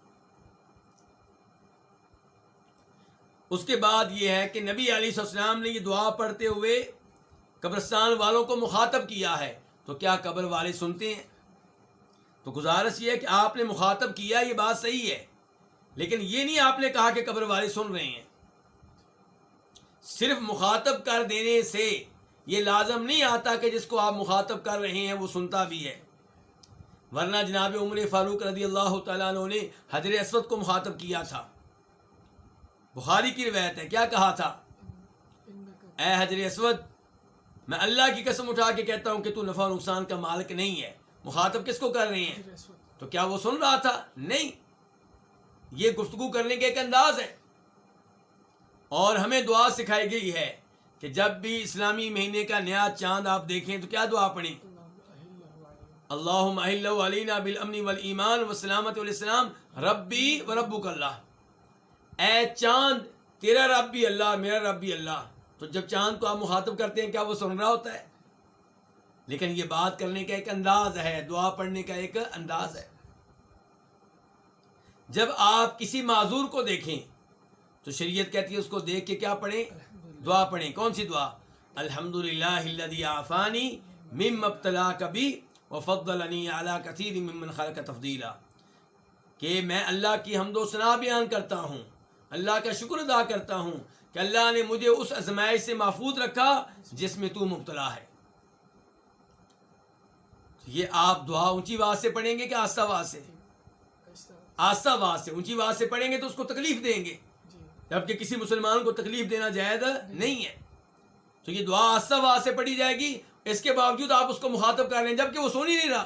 اس کے بعد یہ ہے کہ نبی علیہ السلام نے یہ دعا پڑھتے ہوئے قبرستان والوں کو مخاطب کیا ہے، تو کیا قبر والے سنتے ہیں؟ تو گزارش یہ ہے کہ آپ نے مخاطب کیا، یہ بات صحیح ہے، لیکن یہ نہیں آپ نے کہا کہ قبر والے سن رہے ہیں۔ صرف مخاطب کر دینے سے یہ لازم نہیں آتا کہ جس کو آپ مخاطب کر رہے ہیں وہ سنتا بھی ہے، ورنہ جناب عمر فاروق رضی اللہ تعالیٰ عنہ نے حجر اسود کو مخاطب کیا تھا، بخاری کی روایت ہے، کیا کہا تھا؟ اے حجر اسود، میں اللہ کی قسم اٹھا کے کہتا ہوں کہ تو نفع و نقصان کا مالک نہیں ہے۔ مخاطب کس کو کر رہے ہیں؟ تو کیا وہ سن رہا تھا؟ نہیں، یہ گفتگو کرنے کا ایک انداز ہے، اور ہمیں دعا سکھائی گئی ہے کہ جب بھی اسلامی مہینے کا نیا چاند آپ دیکھیں تو کیا دعا پڑھیں؟ اللہم احلہ علینا بالامن والایمان والسلامت والاسلام ربی و ربک اللہ، اے چاند تیرا رب بھی اللہ، میرا رب بھی اللہ، تو جب چاند کو آپ مخاطب کرتے ہیں کیا وہ سن رہا ہوتا ہے؟ لیکن یہ بات کرنے کا ایک انداز ہے، دعا پڑھنے کا ایک انداز ہے۔ جب آپ کسی معذور کو دیکھیں تو شریعت کہتی ہے اس کو دیکھ کے کیا پڑھیں؟ دعا پڑھیں۔ کون سی دعا؟ الحمدللہ الذی عافانی مما ابتلاک بی وفضلنی علی کثیر ممن خلق تفضیلا، کہ میں اللہ کی حمد و ثنا بیان کرتا ہوں، اللہ کا شکر ادا کرتا ہوں کہ اللہ نے مجھے اس آزمائش سے محفوظ رکھا جس میں تو مبتلا ہے۔ یہ آپ دعا اونچی آواز سے پڑھیں گے کہ آہستہ آواز سے؟ آہستہ آواز سے۔ اونچی آواز سے پڑھیں گے تو اس کو تکلیف دیں گے، جبکہ کسی مسلمان کو تکلیف دینا جائز نہیں ہے۔ تو یہ دعا آہستہ آواز سے پڑھی جائے گی، اس کے باوجود آپ اس کو مخاطب کر رہے ہیں جبکہ وہ سن ہی نہیں رہا۔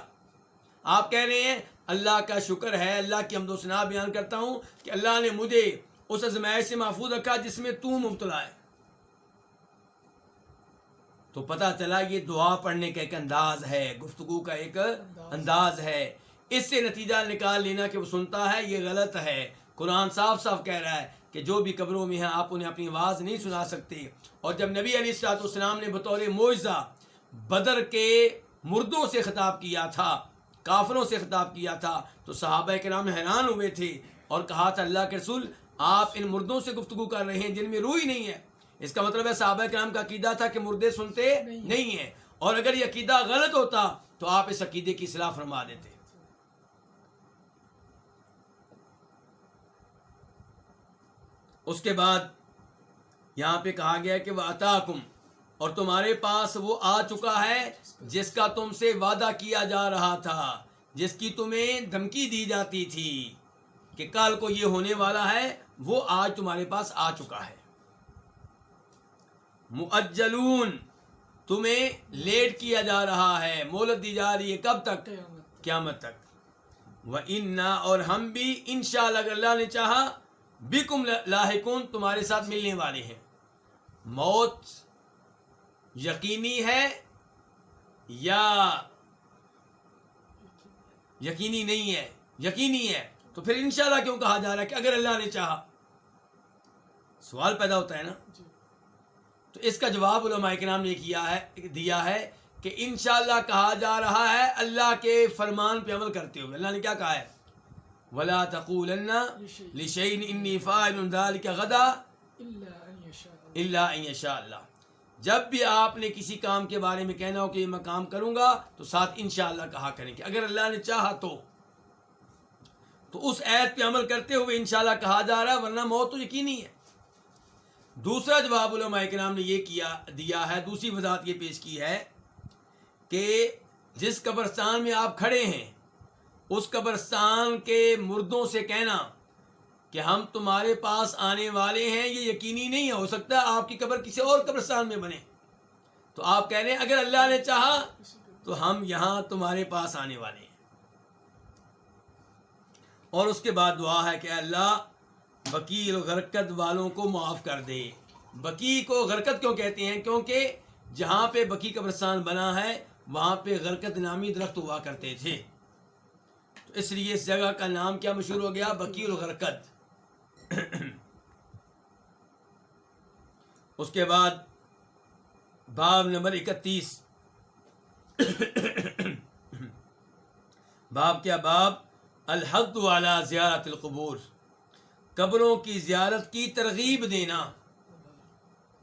آپ کہہ رہے ہیں اللہ کا شکر ہے، اللہ کی حمد و ثنا بیان کرتا ہوں کہ اللہ نے مجھے اس آزمائش سے محفوظ رکھا جس میں تو مبتلا ہے۔ تو پتہ چلا یہ دعا پڑھنے کا ایک انداز ہے، گفتگو کا ایک انداز ہے۔ اس سے نتیجہ نکال لینا کہ وہ سنتا ہے، یہ غلط ہے۔ قرآن صاف صاف کہہ رہا ہے کہ جو بھی قبروں میں ہیں آپ انہیں اپنی آواز نہیں سنا سکتے۔ اور جب نبی علیہ الصلوۃ والسلام نے بطور معجزہ بدر کے مردوں سے خطاب کیا تھا، کافروں سے خطاب کیا تھا، تو صحابہ کرام حیران ہوئے تھے اور کہا تھا اللہ کے رسول آپ ان مردوں سے گفتگو کر رہے ہیں جن میں روح ہی نہیں ہے۔ اس کا مطلب ہے صحابہ کرام کا عقیدہ تھا کہ مردے سنتے نہیں ہیں، اور اگر یہ عقیدہ غلط ہوتا تو آپ اس عقیدے کی اصلاح فرما دیتے۔ اس کے بعد یہاں پہ کہا گیا کہ وَأَتَاكُمْ، اور تمہارے پاس وہ آ چکا ہے جس کا تم سے وعدہ کیا جا رہا تھا، جس کی تمہیں دھمکی دی جاتی تھی کہ کل کو یہ ہونے والا ہے، وہ آج تمہارے پاس آ چکا ہے۔ مؤجلون، تمہیں لیٹ کیا جا رہا ہے، مہلت دی جا رہی ہے، کب تک؟ قیامت تک۔ وَإِنَّا، اور ہم بھی انشاءاللہ اگر اللہ نے چاہا، بِكُمْ لاحقون، تمہارے ساتھ ملنے والے ہیں۔ موت یقینی ہے یا یقینی نہیں ہے؟ یقینی ہے، تو پھر انشاءاللہ کیوں کہا جا رہا ہے کہ اگر اللہ نے چاہا؟ سوال پیدا ہوتا ہے نا۔ تو اس کا جواب علماء کرام نے دیا ہے کہ انشاءاللہ کہا جا رہا ہے اللہ کے فرمان پہ عمل کرتے ہوئے۔ اللہ نے کیا کہا ہے؟ وَلَا تَقُولَنَّ لِشَيْءٍ إِنِّي فَاعِلٌ ذَلِكَ غَدًا إِلَّا أَن يَشَاءَ اللَّهُ۔ جب بھی آپ نے کسی کام کے بارے میں کہنا ہو کہ یہ میں کام کروں گا تو ساتھ انشاءاللہ کہا کریں کہ اگر اللہ نے چاہا تو اس آیت پہ عمل کرتے ہوئے انشاءاللہ کہا جا رہا ہے، ورنہ موت تو یقینی ہے۔ دوسرا جواب علماء کرام نے یہ دیا ہے، دوسری وضاحت یہ پیش کی ہے کہ جس قبرستان میں آپ کھڑے ہیں اس قبرستان کے مردوں سے کہنا کہ ہم تمہارے پاس آنے والے ہیں، یہ یقینی نہیں ہے، ہو سکتا ہے آپ کی قبر کسی اور قبرستان میں بنے، تو آپ کہہ رہے ہیں اگر اللہ نے چاہا تو ہم یہاں تمہارے پاس آنے والے ہیں۔ اور اس کے بعد دعا ہے کہ اللہ بقیع غرقد والوں کو معاف کر دے۔ بقیع کو غرقد کیوں کہتے ہیں؟ کیونکہ جہاں پہ بقیع قبرستان بنا ہے وہاں پہ غرقد نامی درخت ہوا کرتے تھے، تو اس لیے اس جگہ کا نام کیا مشہور ہو گیا؟ بقیع الغرقد۔ اس کے بعد باب نمبر 31، باب کیا؟ باب الحض علی زیارت القبور، قبروں کی زیارت کی ترغیب دینا،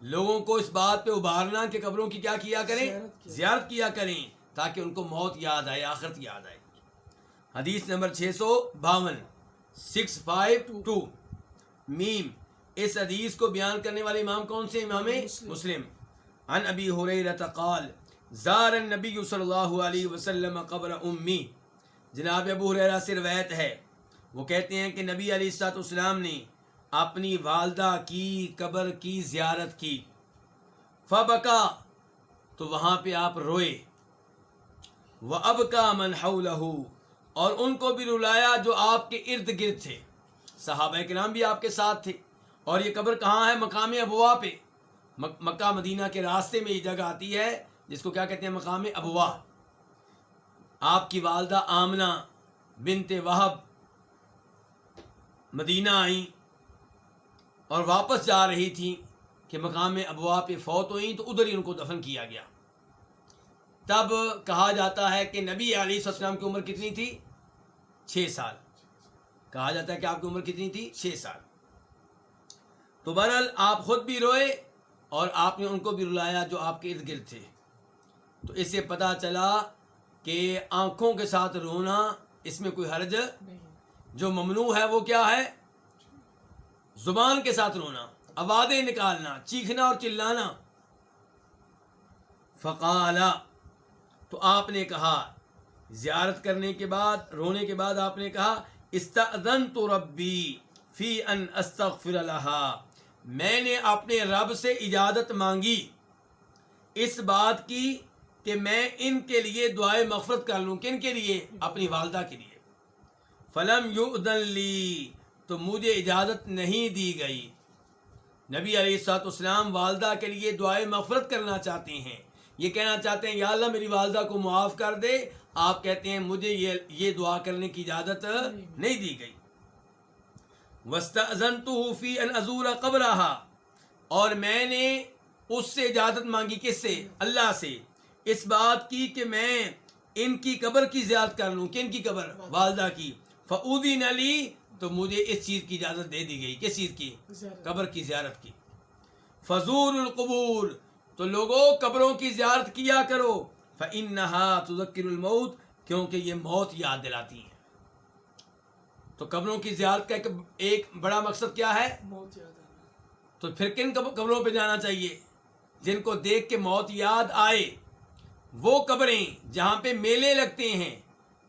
لوگوں کو اس بات پہ ابھارنا کہ قبروں کی کیا کیا کریں؟ زیارت کیا کریں، تاکہ ان کو موت یاد آئے، آخرت یاد آئے۔ حدیث نمبر 652، 652 میم۔ اس حدیث کو بیان کرنے والے امام کون سے؟ امام مسلم۔ عن ابی ہریرہ قال زار النبی صلی اللہ علیہ وسلم قبر امی، جناب ابو ہریرہ سے روایت ہے، وہ کہتے ہیں کہ نبی علیہ الصلوۃ والسلام نے اپنی والدہ کی قبر کی زیارت کی، فبکا، تو وہاں پہ آپ روئے، وابکا من حولہ، اور ان کو بھی رلایا جو آپ کے ارد گرد تھے، صحابہ کرام بھی آپ کے ساتھ تھے۔ اور یہ قبر کہاں ہے؟ مقام ابوا پہ، مکہ مدینہ کے راستے میں یہ جگہ آتی ہے جس کو کیا کہتے ہیں؟ مقام ابوا۔ آپ کی والدہ آمنہ بنت وہب مدینہ آئیں اور واپس جا رہی تھیں کہ مقام ابوا پہ فوت ہوئیں تو ادھر ہی ان کو دفن کیا گیا۔ تب کہا جاتا ہے کہ نبی علیہ السلام کی عمر کتنی تھی؟ 6 سال۔ کہا جاتا ہے کہ آپ کی عمر کتنی تھی؟ 6 سال۔ تو بہرحال آپ خود بھی روئے اور آپ نے ان کو بھی رلایا جو آپ کے ارد گرد تھے۔ تو اس سے پتہ چلا کہ آنکھوں کے ساتھ رونا اس میں کوئی حرج نہیں، جو ممنوع ہے وہ کیا ہے؟ زبان کے ساتھ رونا، آوازیں نکالنا، چیخنا اور چلانا۔ فقال، تو آپ نے کہا زیارت کرنے کے بعد، رونے کے بعد آپ نے کہا استأذنت ربی فی ان استغفر لها، میں نے اپنے رب سے اجازت مانگی اس بات کی کہ میں ان کے لیے دعائے مغفرت کر لوں۔ کن کے لیے؟ اپنی والدہ کے لیے۔ فلم یؤذن لی، تو مجھے اجازت نہیں دی گئی۔ نبی علیہ الصلوۃ والسلام والدہ کے لیے دعائے مغفرت کرنا چاہتے ہیں، یہ کہنا چاہتے ہیں یا اللہ میری والدہ کو معاف کر دے، آپ کہتے ہیں مجھے یہ دعا کرنے کی اجازت نہیں دی گئی۔ وَاسْتَأْذَنْتُهُ فِي أَنْ أَزُورَ قَبْرَهَا، اور میں نے اس سے اجازت مانگی، کس سے؟ اللہ سے، اس بات کی کہ میں ان کی قبر کی زیارت کر لوں۔ کن کی قبر؟ والدہ کی۔ فَأُذِنَ لِي، تو مجھے اس چیز کی اجازت دے دی گئی۔ کس چیز کی؟ قبر کی زیارت کی۔ فَزُورُوا الْقُبُورَ، تو لوگوں قبروں کی زیارت کیا کرو۔ فَإِنَّهَا تُذَكِّرُ الْمَوْتَ، کیونکہ یہ موت یاد دلاتی ہیں۔ تو قبروں کی زیارت کا ایک بڑا مقصد کیا ہے؟ موت یاد آنا۔ تو پھر کن قبروں پہ جانا چاہیے؟ جن کو دیکھ کے موت یاد آئے۔ وہ قبریں جہاں پہ میلے لگتے ہیں،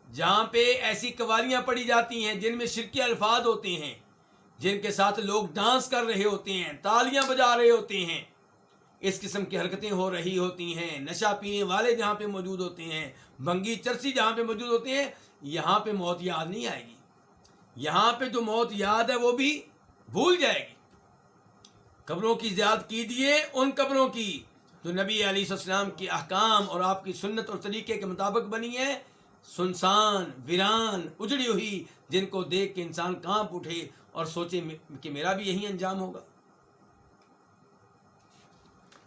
جہاں پہ ایسی قوالیاں پڑھی جاتی ہیں جن میں شرکی الفاظ ہوتے ہیں، جن کے ساتھ لوگ ڈانس کر رہے ہوتے ہیں، تالیاں بجا رہے ہوتے ہیں، اس قسم کی حرکتیں ہو رہی ہوتی ہیں، نشہ پینے والے جہاں پہ موجود ہوتے ہیں، بھنگی چرسی جہاں پہ موجود ہوتے ہیں، یہاں پہ موت یاد نہیں آئے گی۔ یہاں پہ جو موت یاد ہے وہ بھی بھول جائے گی۔ قبروں کی زیارت کیجیے، ان قبروں کی جو نبی علیہ السلام کے احکام اور آپ کی سنت اور طریقے کے مطابق بنی ہے، سنسان، ویران، اجڑی ہوئی، جن کو دیکھ کے انسان کانپ اٹھے اور سوچے کہ میرا بھی یہی انجام ہوگا۔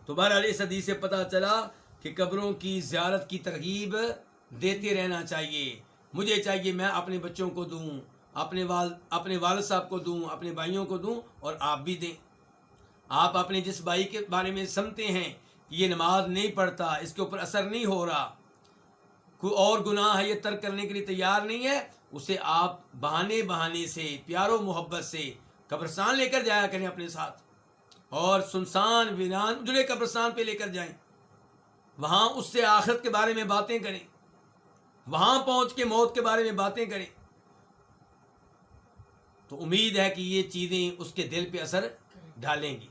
تو بہرحال اس حدیث سے پتہ چلا کہ قبروں کی زیارت کی ترغیب دیتے رہنا چاہیے۔ مجھے چاہیے میں اپنے بچوں کو دوں، اپنے والد صاحب کو دوں، اپنے بھائیوں کو دوں، اور آپ بھی دیں۔ آپ اپنے جس بھائی کے بارے میں سمجھتے ہیں کہ یہ نماز نہیں پڑھتا، اس کے اوپر اثر نہیں ہو رہا، کوئی اور گناہ ہے یہ ترک کرنے کے لیے تیار نہیں ہے، اسے آپ بہانے سے، پیار و محبت سے قبرستان لے کر جایا کریں اپنے ساتھ، اور سنسان ویران اجڑے قبرستان پہ لے کر جائیں، وہاں اس سے آخرت کے بارے میں باتیں کریں، وہاں پہنچ کے موت کے بارے میں باتیں کریں۔ تو امید ہے کہ یہ چیزیں اس کے دل پہ اثر ڈالیں گی۔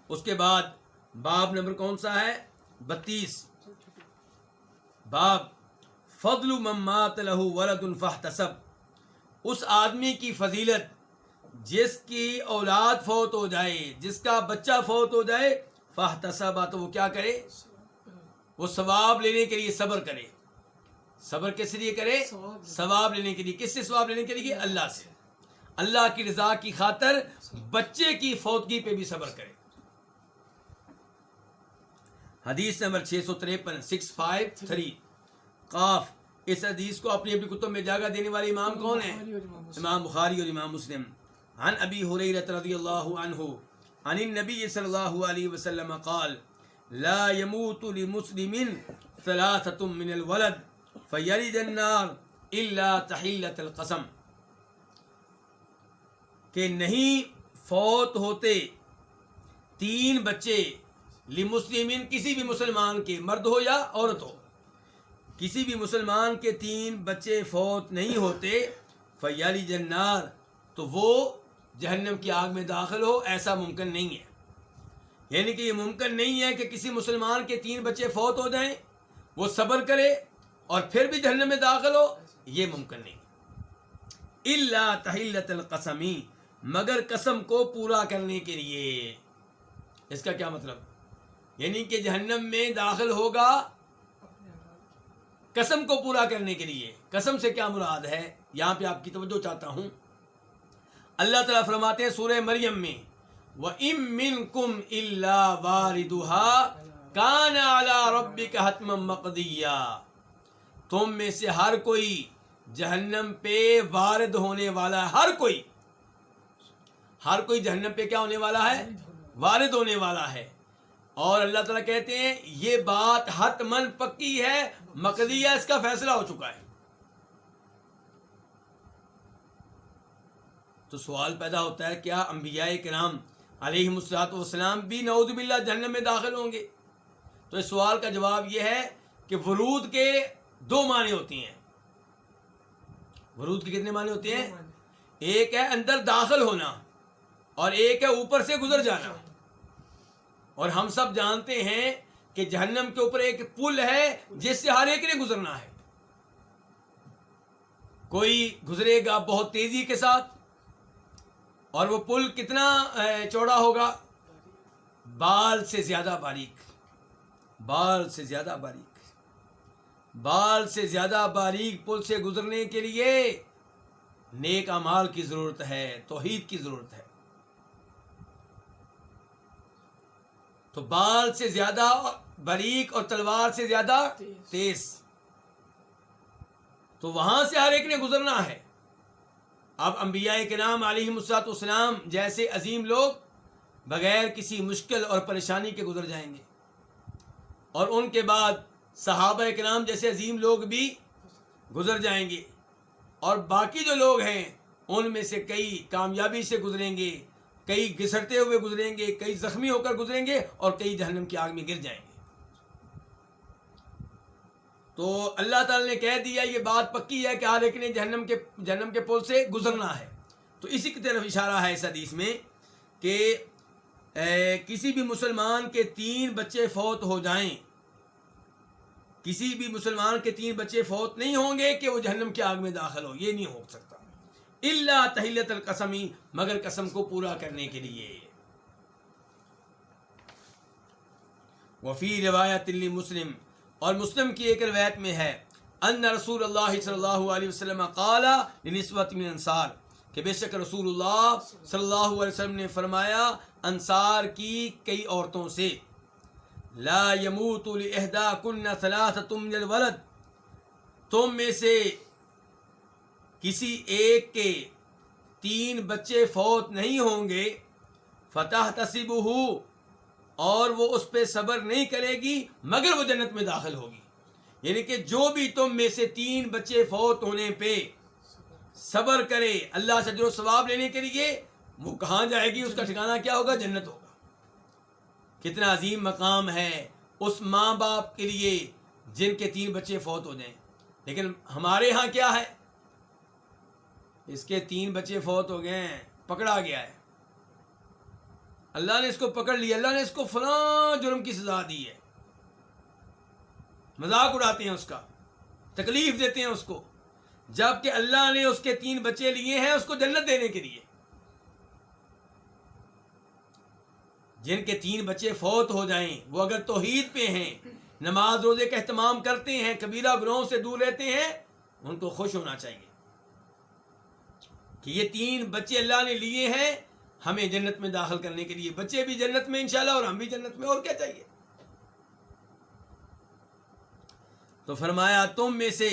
اس کے بعد باب نمبر کون سا ہے؟ 32۔ باب فضل من مات له ولد فاحتسب، اس آدمی کی فضیلت جس کی اولاد فوت ہو جائے، جس کا بچہ فوت ہو جائے، فاحتسب، تو وہ کیا کرے؟ وہ ثواب لینے کے لیے صبر کرے۔ صبر کس لیے کرے؟ ثواب لینے کے لیے۔ کس سے ثواب لینے کے لیے؟ اللہ سے۔ اللہ کی رضا کی خاطر بچے کی فوتگی پہ بھی صبر کرے۔ حدیث نمبر 653 653 قاف، اس حدیث کو اپنی کتب میں جگہ دینے والے امام کون ہیں؟ امام بخاری اور امام مسلم۔ عن ابی ہریرہ رضی اللہ عنہ عن النبی صلی اللہ علیہ وسلم قال لا يموت لمسلم ثلاثة من الولد فيلج النار الا تحلة القسم، کہ نہیں فوت ہوتے 3 بچے لمسلمین، کسی بھی مسلمان کے، مرد ہو یا عورت ہو، کسی بھی مسلمان کے 3 بچے فوت نہیں ہوتے، فیلج النار، تو وہ جہنم کی آگ میں داخل ہو، ایسا ممکن نہیں ہے۔ یعنی کہ یہ ممکن نہیں ہے کہ کسی مسلمان کے 3 بچے فوت ہو جائیں، وہ صبر کرے اور پھر بھی جہنم میں داخل ہو، یہ ممکن نہیں۔ الا تحلۃ القسم، مگر قسم کو پورا کرنے کے لیے۔ اس کا کیا مطلب؟ یعنی کہ جہنم میں داخل ہوگا قسم کو پورا کرنے کے لیے۔ قسم سے کیا مراد ہے؟ یہاں پہ آپ کی توجہ چاہتا ہوں۔ اللہ تعالیٰ فرماتے ہیں سورہ مریم میں وَإِن مِّنكُمْ إِلَّا وَارِدُهَا كَانَ عَلَى رَبِّكَ حَتْمًا مَّقْضِيًّا، تم میں سے ہر کوئی جہنم پہ وارد ہونے والا ہے. ہر کوئی جہنم پہ کیا ہونے والا ہے؟ وارد ہونے والا ہے. اور اللہ تعالیٰ کہتے ہیں یہ بات حتمن پکی ہے، مقضیہ، اس کا فیصلہ ہو چکا ہے. تو سوال پیدا ہوتا ہے کیا انبیاء کرام علیہم الصلوۃ والسلام بھی نعوذ باللہ جہنم میں داخل ہوں گے؟ تو اس سوال کا جواب یہ ہے کہ ورود کے دو معنی ہوتے ہیں. ورود کے کتنے معنی ہوتے ہیں؟ ایک ہے اندر داخل ہونا اور ایک ہے اوپر سے گزر جانا. اور ہم سب جانتے ہیں کہ جہنم کے اوپر ایک پل ہے جس سے ہر ایک نے گزرنا ہے. کوئی گزرے گا بہت تیزی کے ساتھ، اور وہ پل کتنا چوڑا ہوگا؟ بال سے زیادہ باریک. بال سے زیادہ باریک پل سے گزرنے کے لیے نیک اعمال کی ضرورت ہے، توحید کی ضرورت ہے. تو بال سے زیادہ باریک اور تلوار سے زیادہ تیز. تو وہاں سے ہر ایک نے گزرنا ہے. اب انبیاء کرام علیہم الصلوۃ والسلام جیسے عظیم لوگ بغیر کسی مشکل اور پریشانی کے گزر جائیں گے، اور ان کے بعد صحابہ کرام جیسے عظیم لوگ بھی گزر جائیں گے، اور باقی جو لوگ ہیں ان میں سے کئی کامیابی سے گزریں گے، کئی گھسٹتے ہوئے گزریں گے، کئی زخمی ہو کر گزریں گے، اور کئی جہنم کی آگ میں گر جائیں گے. تو اللہ تعالی نے کہہ دیا یہ بات پکی ہے کہ ہر ایک نے جہنم کے پل سے گزرنا ہے. تو اسی کی طرف اشارہ ہے اس حدیث میں کہ کسی بھی مسلمان کے 3 بچے فوت ہو جائیں، کسی بھی مسلمان کے 3 بچے فوت نہیں ہوں گے کہ وہ جہنم کی آگ میں داخل ہو، یہ نہیں ہو سکتا. الا تحلۃ القسم، مگر قسم کو پورا کرنے کے لیے. وفی روایت لمسلم، اور مسلم کی ایک روایت میں ہے، ان رسول اللہ صلی اللہ علیہ وسلم قال لنسوۃ من انصار، کہ بے شک رسول اللہ صلی اللہ علیہ وسلم نے فرمایا انصار کی کئی عورتوں سے، لا يموت لإحداكن 3 من الولد، تم میں سے کسی ایک کے 3 بچے فوت نہیں ہوں گے، فتحتسبہ، اور وہ اس پہ صبر نہیں کرے گی مگر وہ جنت میں داخل ہوگی. یعنی کہ جو بھی تم میں سے 3 بچے فوت ہونے پہ صبر کرے اللہ سے اجر و ثواب لینے کے لیے، وہ کہاں جائے گی؟ اس کا ٹھکانہ کیا ہوگا؟ جنت ہوگا. کتنا عظیم مقام ہے اس ماں باپ کے لیے جن کے 3 بچے فوت ہو جائیں. لیکن ہمارے ہاں کیا ہے؟ اس کے 3 بچے فوت ہو گئے ہیں، پکڑا گیا ہے، اللہ نے اس کو پکڑ لیا، اللہ نے اس کو فلاں جرم کی سزا دی ہے، مذاق اڑاتے ہیں اس کا، تکلیف دیتے ہیں اس کو، جبکہ اللہ نے اس کے 3 بچے لیے ہیں اس کو جنت دینے کے لیے. جن کے 3 بچے فوت ہو جائیں وہ اگر توحید پہ ہیں، نماز روزے کا اہتمام کرتے ہیں، کبیرہ گناہوں سے دور رہتے ہیں، ان کو خوش ہونا چاہیے کہ یہ 3 بچے اللہ نے لیے ہیں ہمیں جنت میں داخل کرنے کے لیے. بچے بھی جنت میں انشاءاللہ اور ہم بھی جنت میں، اور کیا چاہیے. تو فرمایا تم میں سے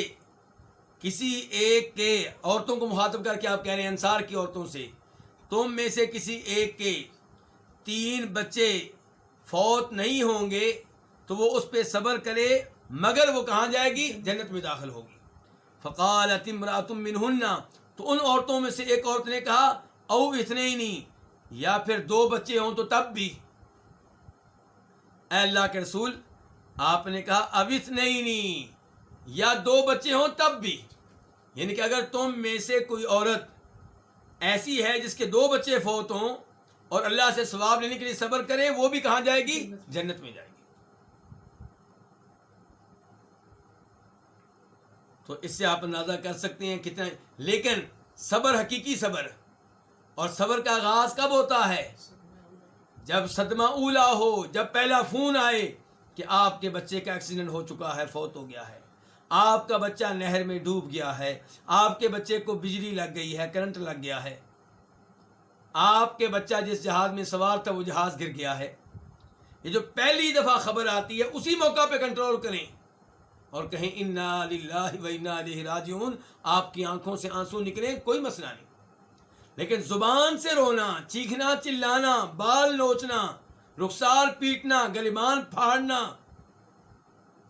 کسی ایک کے، عورتوں کو مخاطب کر کے آپ کہہ رہے ہیں انصار کی عورتوں سے، تم میں سے کسی ایک کے 3 بچے فوت نہیں ہوں گے تو وہ اس پہ صبر کرے مگر وہ کہاں جائے گی؟ جنت میں داخل ہوگی. فقالت امرأۃ منہن، تو ان عورتوں میں سے ایک عورت نے کہا او اثنین، یا پھر 2 بچے ہوں تو تب بھی. اے اللہ کے رسول، آپ نے کہا اب اثنین، یا 2 بچے ہوں تب بھی. یعنی کہ اگر تم میں سے کوئی عورت ایسی ہے جس کے 2 بچے فوت ہوں اور اللہ سے ثواب لینے کے لیے صبر کرے، وہ بھی کہاں جائے گی؟ جنت میں جائے گی. تو اس سے آپ اندازہ کر سکتے ہیں کتنا. لیکن صبر حقیقی صبر، اور صبر کا آغاز کب ہوتا ہے؟ جب صدمہ اولا ہو، جب پہلا فون آئے کہ آپ کے بچے کا ایکسیڈنٹ ہو چکا ہے، فوت ہو گیا ہے، آپ کا بچہ نہر میں ڈوب گیا ہے، آپ کے بچے کو بجلی لگ گئی ہے، کرنٹ لگ گیا ہے. آپ کے بچہ جس جہاز میں سوار تھا وہ جہاز گر گیا ہے. یہ جو پہلی دفعہ خبر آتی ہے اسی موقع پہ کنٹرول کریں اور کہیں انا للہ و انا الیہ راجعون. آپ کی آنکھوں سے آنسو نکلیں کوئی مسئلہ نہیں, لیکن زبان سے رونا, چیخنا, چلانا, بال نوچنا, رخسار پیٹنا, گریبان پھاڑنا,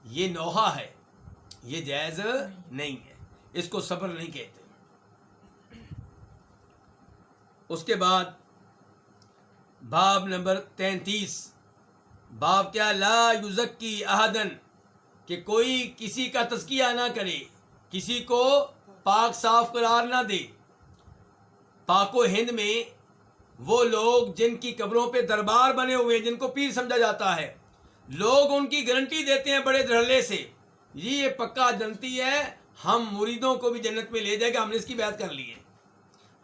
یہ نوحہ ہے, یہ جائز نہیں ہے, اس کو صبر نہیں کہتے. اس کے بعد باب نمبر 33, باب کیا؟ لا یزکی احدن, کہ کوئی کسی کا تزکیہ نہ کرے, کسی کو پاک صاف قرار نہ دے. پاک و ہند میں وہ لوگ جن کی قبروں پہ دربار بنے ہوئے ہیں, جن کو پیر سمجھا جاتا ہے, لوگ ان کی گارنٹی دیتے ہیں بڑے دھڑلے سے, جی یہ پکا جنتی ہے, ہم مریدوں کو بھی جنت میں لے جائے گا, ہم نے اس کی بیعت کر لی ہے.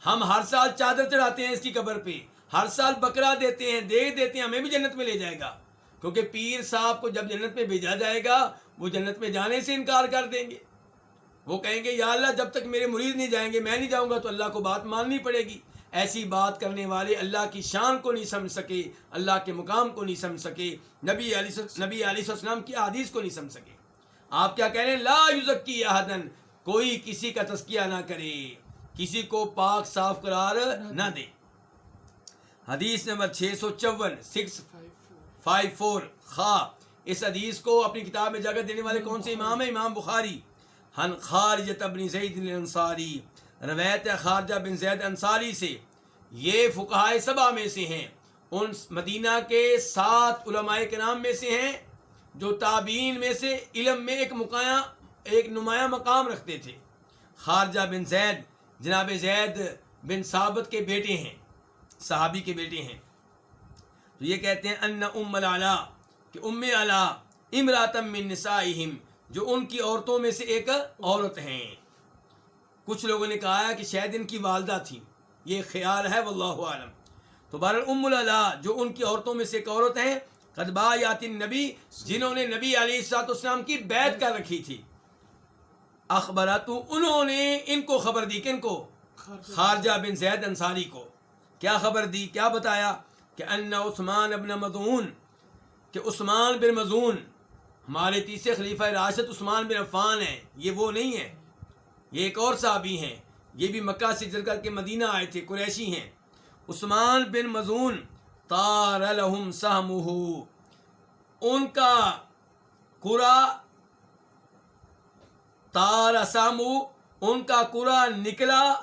ہم ہر سال چادر چڑھاتے ہیں اس کی قبر پہ, ہر سال بکرا دیتے ہیں, دیکھ دیتے ہیں, ہمیں بھی جنت میں لے جائے گا. کیونکہ پیر صاحب کو جب جنت میں بھیجا جائے گا وہ جنت میں جانے سے انکار کر دیں گے. وہ کہیں گے یا اللہ جب تک میرے مرید نہیں جائیں گے میں نہیں جاؤں گا, تو اللہ کو بات ماننی پڑے گی. ایسی بات کرنے والے اللہ کی شان کو نہیں سمجھ سکے, اللہ کے مقام کو نہیں سمجھ سکے, نبی علیہ السلام کی احادیث کو نہیں سمجھ سکے. آپ کیا کہہ رہے ہیں؟ لا یزکی احدن, کوئی کسی کا تزکیہ نہ کرے, کسی کو پاک صاف قرار نہ دے. حدیث نمبر 654 خا. اس حدیث کو اپنی کتاب میں جگہ دینے والے کون سے امام ہیں؟ امام بخاری. ہن خارجہ بن زید الانصاری, روایت خارجہ بن زید انصاری سے, یہ فقہائے سبع میں سے ہیں, ان مدینہ کے 7 علماء کرام میں سے ہیں جو تابعین میں سے علم میں ایک نمایاں مقام رکھتے تھے. خارجہ بن زید جناب زید بن ثابت کے بیٹے ہیں, صحابی کے بیٹے ہیں. تو یہ کہتے ہیں ان ام العلا, کہ ام علا امراتم من نسائہم, جو ان کی عورتوں میں سے ایک عورت ہیں. کچھ لوگوں نے کہا ہے کہ شاید ان کی والدہ تھی, یہ خیال ہے واللہ عالم. تو بہرحال ام العلا جو ان کی عورتوں میں سے ایک عورت ہیں, قد بایعت النبی, جنہوں نے نبی علیہ الصلوۃ والسلام کی بیعت کر رکھی تھی. اخبرات, انہوں نے ان کو خبر دی, کن کو؟ خارجہ بن زید انصاری کو. کیا خبر دی, کیا بتایا؟ کہ ان عثمان ابن مظعون, کہ عثمان بن مظعون, ہمارے تیسرے خلیفہ راشد عثمان بن عفان ہیں, یہ وہ نہیں ہیں, یہ ایک اور صحابی ہیں, یہ بھی مکہ سے ہجرت کر کے مدینہ آئے تھے, قریشی ہیں. عثمان بن مظعون طار لهم سہمہ, ان کا قرا طار سہمہ, ان کا قرا نکلا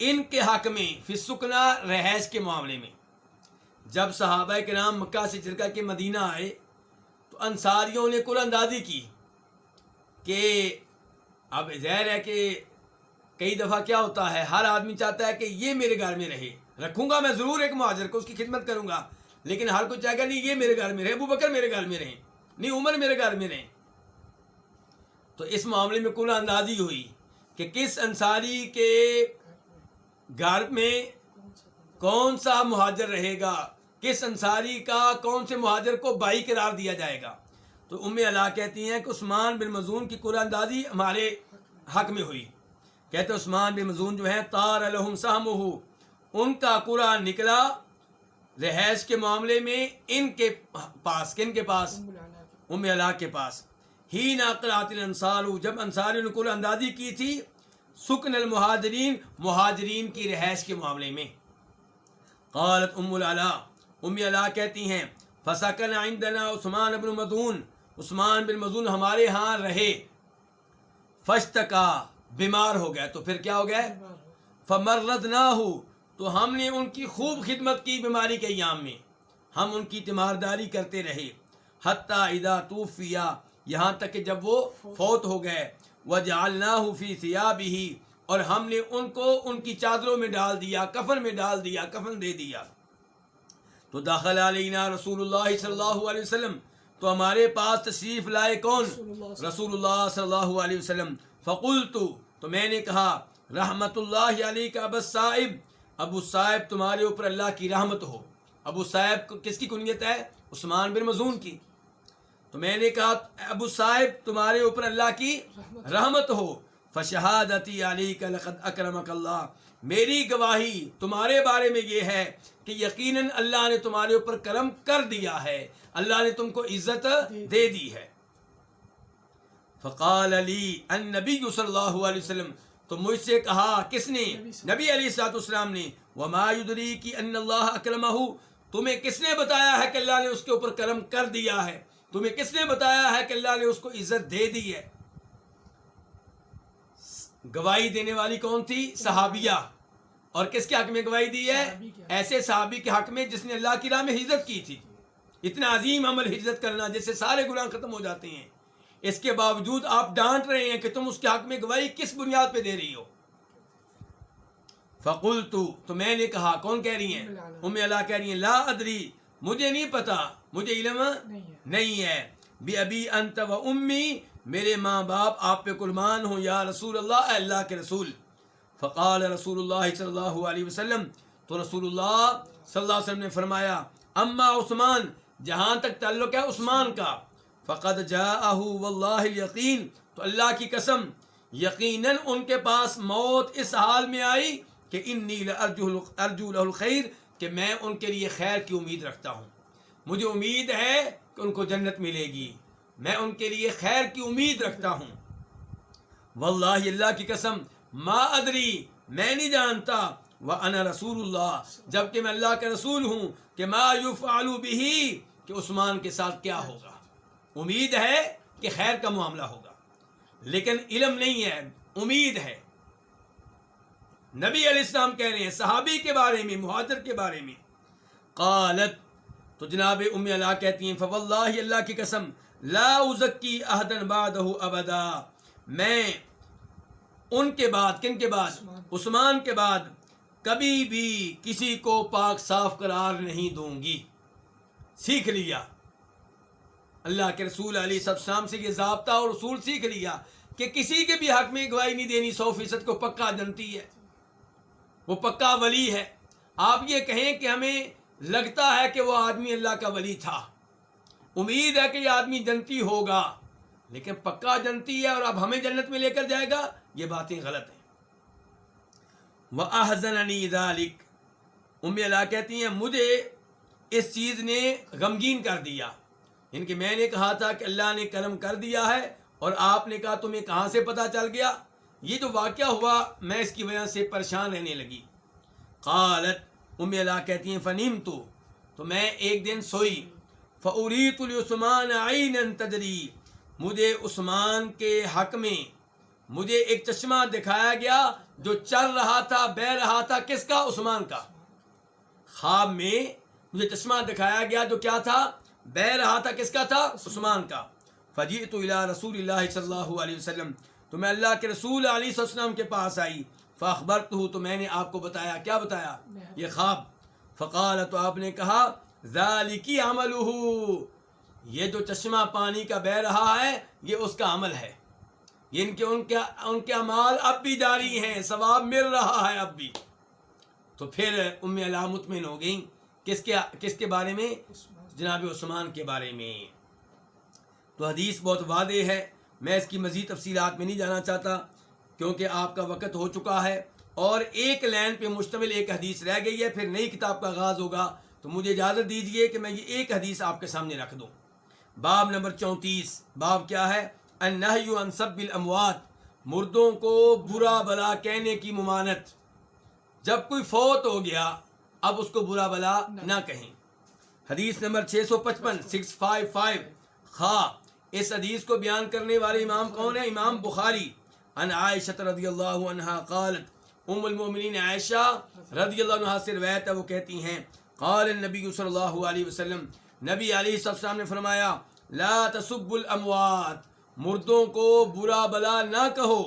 ان کے حق میں, فی السکنا, رہائش کے معاملے میں. جب صحابہ کرام مکہ سے ہجرت کر کے مدینہ آئے تو انصاریوں نے قرآن اندازی کی کہ اب ظاہر ہے کہ کئی دفعہ کیا ہوتا ہے, ہر آدمی چاہتا ہے کہ یہ میرے گھر میں رہے, رکھوں گا میں ضرور ایک مہاجر کو, اس کی خدمت کروں گا, لیکن ہر کوئی چاہے گا نہیں یہ میرے گھر میں رہے, ابو بکر میرے گھر میں رہیں, نہیں عمر میرے گھر میں رہیں. تو اس معاملے میں قرآن اندازی ہوئی کہ کس انصاری کے گھر میں کون سا مہاجر رہے گا, کس انصاری کا کون سے مہاجر کو بھائی قرار دیا جائے گا. تو ام علا کہتی ہیں کہ عثمان بن مظعون کی قرآن اندازی ہمارے حق میں ہوئی. کہتے عثمان بن مظعون جو ہیں طار لهم سہمہ, ان کا قرآن نکلا رہائش کے معاملے میں ان کے پاس, کن کے پاس؟ ام علا کے پاس. ہی ناقرات الانصار, جب انصاریوں نے قرآن اندازی کی تھی سکن المہاجرین, مہاجرین کی رہائش کے معاملے میں. قالت ام العلا, ام علا کہتی ہیں فسکن عندنا عثمان بن مظعون, عثمان بن مظعون ہمارے ہاں رہے, فاشتکا, بیمار ہو گیا, تو پھر کیا ہو گیا؟ فمرضناہ, تو ہم نے ان کی خوب خدمت کی بیماری کے ایام میں, ہم ان کی تیمارداری کرتے رہے. حتی اذا توفیا, یہاں تک کہ جب وہ فوت ہو گئے. وجعلناہ فی ثیابہ, اور ہم نے ان کو ان کی چادروں میں ڈال دیا, کفن میں ڈال دیا, کفن دے دیا. تو داخل علینا رسول اللہ صلی اللہ علیہ وسلم, تو ہمارے پاس تشریف لائے کون؟ رسول اللہ صلی اللہ علیہ وسلم. فقلت, تو میں نے کہا رحمت اللہ علیک ابا الصائب, ابو صائب تمہارے اوپر اللہ کی رحمت ہو. ابو صائب کس کی کنیت ہے؟ عثمان بن مظعون کی. تو میں نے کہا ابو صائب تمہارے اوپر اللہ کی رحمت ہو. فشہادتی علیک لقد اکرمک اللہ, میری گواہی تمہارے بارے میں یہ ہے کہ یقیناً اللہ نے تمہارے اوپر کرم کر دیا ہے، اللہ نے تم کو عزت دے دی ہے۔ فقال علی النبی صلی اللہ علیہ وسلم، تو مجھ سے کہا کس نے؟ نبی علیہ الصلوۃ والسلام نے، وما یدریک ان اللہ اکرمہ، تمہیں کس نے بتایا ہے کہ اللہ نے اس کے اوپر کرم کر دیا ہے؟ تمہیں کس نے بتایا ہے کہ اللہ نے اس کو عزت دے دی ہے؟ گواہی دینے والی کون تھی؟ صحابیہ۔ اور کس کے حق میں گواہی دی ہے؟ ایسے صحابی کے حق میں جس نے اللہ کی راہ میں ہجرت کی تھی۔ اتنا عظیم عمل ہجرت کرنا جس سے سارے گناہ ختم ہو جاتے ہیں، اس کے باوجود آپ ڈانٹ رہے ہیں کہ تم اس کے حق میں گواہی کس بنیاد پہ دے رہی ہو؟ فقلت، تو میں نے کہا، کون کہہ رہی ہیں؟ ام اللہ کہہ رہی ہیں، لا ادری، مجھے نہیں پتا، مجھے علم نہیں ہے، بی ابی انت و امی، میرے ماں باپ آپ پہ قربان ہوں یا رسول اللہ، اے اللہ کے رسول۔ فقال رسول اللہ صلی اللہ علیہ وسلم، تو رسول اللہ صلی اللہ علیہ وسلم نے فرمایا، اما عثمان، جہاں تک تعلق ہے عثمان کا، فقد جاءہ واللہ الیقین، تو اللہ کی قسم یقیناً ان کے پاس موت اس حال میں آئی کہ انی لارجو لہ الخیر، کہ میں ان کے لیے خیر کی امید رکھتا ہوں، مجھے امید ہے کہ ان کو جنت ملے گی، میں ان کے لیے خیر کی امید رکھتا ہوں۔ واللہ، اللہ کی قسم، ما ادری، میں نہیں جانتا، وانا رسول اللہ، جبکہ میں اللہ کا رسول ہوں، کہ ما یفعل بہ، کہ عثمان کے ساتھ کیا ہوگا۔ امید ہے کہ خیر کا معاملہ ہوگا، لیکن علم نہیں ہے، امید ہے۔ نبی علیہ السلام کہہ رہے ہیں صحابی کے بارے میں، مہاجر کے بارے میں۔ قالت، تو جناب ام اللہ کہتی ہیں، فواللہ، اللہ کی قسم، لا ازکی احدا بعدہ ابدا، میں ان کے بعد، کن کے بعد؟ عثمان کے بعد کبھی بھی کسی کو پاک صاف قرار نہیں دوں گی۔ سیکھ لیا اللہ کے رسول علیہ السلام سے یہ ضابطہ اور اصول سیکھ لیا کہ کسی کے بھی حق میں گواہی نہیں دینی، 100% کو پکا جنتی ہے، وہ پکا ولی ہے۔ آپ یہ کہیں کہ ہمیں لگتا ہے کہ وہ آدمی اللہ کا ولی تھا، امید ہے کہ یہ آدمی جنتی ہوگا، لیکن پکا جنتی ہے اور اب ہمیں جنت میں لے کر جائے گا، یہ باتیں غلط ہیں۔ وَأَحْزَنَنِي ذَلِكَ، ام اللہ کہتی ہیں مجھے اس چیز نے غمگین کر دیا، ان کہ میں نے کہا تھا کہ اللہ نے کرم کر دیا ہے، اور آپ نے کہا تمہیں کہاں سے پتہ چل گیا؟ یہ جو واقعہ ہوا میں اس کی وجہ سے پریشان رہنے لگی۔ قالت، ام اللہ کہتی ہیں فنمت، تو میں ایک دن سوئی، فأریت لعثمان عینا تجری، مجھے عثمان کے حق میں مجھے ایک چشمہ دکھایا گیا جو چل رہا تھا، بہہ رہا تھا، کس کا؟ عثمان کا۔ خواب میں مجھے چشمہ دکھایا گیا جو کیا تھا؟ بہہ رہا تھا، کس کا تھا؟ عثمان کا۔ فجئت الی رسول اللہ صلی اللہ علیہ وسلم، تو میں اللہ کے رسول علیہ وسلم کے پاس آئی، فاخبرتہ، تو میں نے آپ کو بتایا، کیا بتایا؟ یہ خواب۔ فقال، تو آپ نے کہا، ذالک عملہ، یہ جو چشمہ پانی کا بہہ رہا ہے یہ اس کا عمل ہے، ان کے اعمال اب بھی جاری ہیں، ثواب مل رہا ہے اب بھی۔ تو پھر ام اللہ مطمئن ہو گئیں، کس کے بارے میں؟ جناب عثمان کے بارے میں۔ تو حدیث بہت واضح ہے، میں اس کی مزید تفصیلات میں نہیں جانا چاہتا کیونکہ آپ کا وقت ہو چکا ہے، اور ایک لائن پہ مشتمل ایک حدیث رہ گئی ہے، پھر نئی کتاب کا آغاز ہوگا، تو مجھے اجازت دیجئے کہ میں یہ ایک حدیث آپ کے سامنے رکھ دوں۔ باب نمبر 34، باب کیا ہے؟ النہی عن سب الاموات، مردوں کو برا بلا کہنے کی ممانت۔ جب کوئی فوت ہو گیا اب اس کو برا بلا نہ کہیں۔ حدیث نمبر 655 خواہ اس حدیث کو بیان کرنے والے امام کون ہیں؟ امام بخاری۔ عن عائشہ رضی اللہ عنہا قالت، ام المؤمنین عائشہ رضی اللہ عنہا سے روایت ہے، وہ کہتی ہیں، قال النبی صلی اللہ علیہ وسلم، نبی علیہ السلام نے فرمایا، لا تسبوا الاموات، مردوں کو برا بلا نہ کہو۔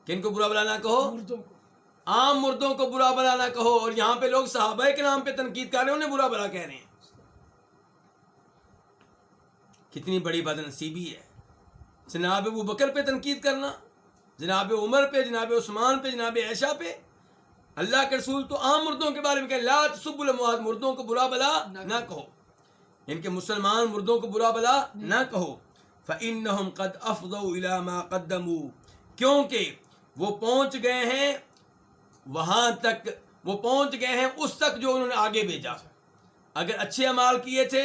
کن کو برا بلا نہ کہو؟ مردوں کو، عام مردوں کو برا بلا نہ کہو، اور یہاں پہ لوگ صحابہ کے نام پہ تنقید کر رہے ہیں، انہیں برا بلا کہہ رہے ہیں۔ کتنی بڑی بدنصیبی ہے، جناب ابو بکر پہ تنقید کرنا، جناب عمر پہ، جناب عثمان پہ، جناب عائشہ پہ۔ اللہ کے رسول تو عام مردوں کے بارے میں کہے، لا تسبوا الاموات، مردوں کو برا بلا نہ کہو، ان کے مسلمان مردوں کو برا بلا نہ کہو۔ فإنهم قد افضوا الى ما قدموا، کیونکہ وہ پہنچ گئے ہیں وہاں تک وہ پہنچ گئے ہیں اس تک جو انہوں نے آگے بھیجا. اگر اچھے اعمال کیے تھے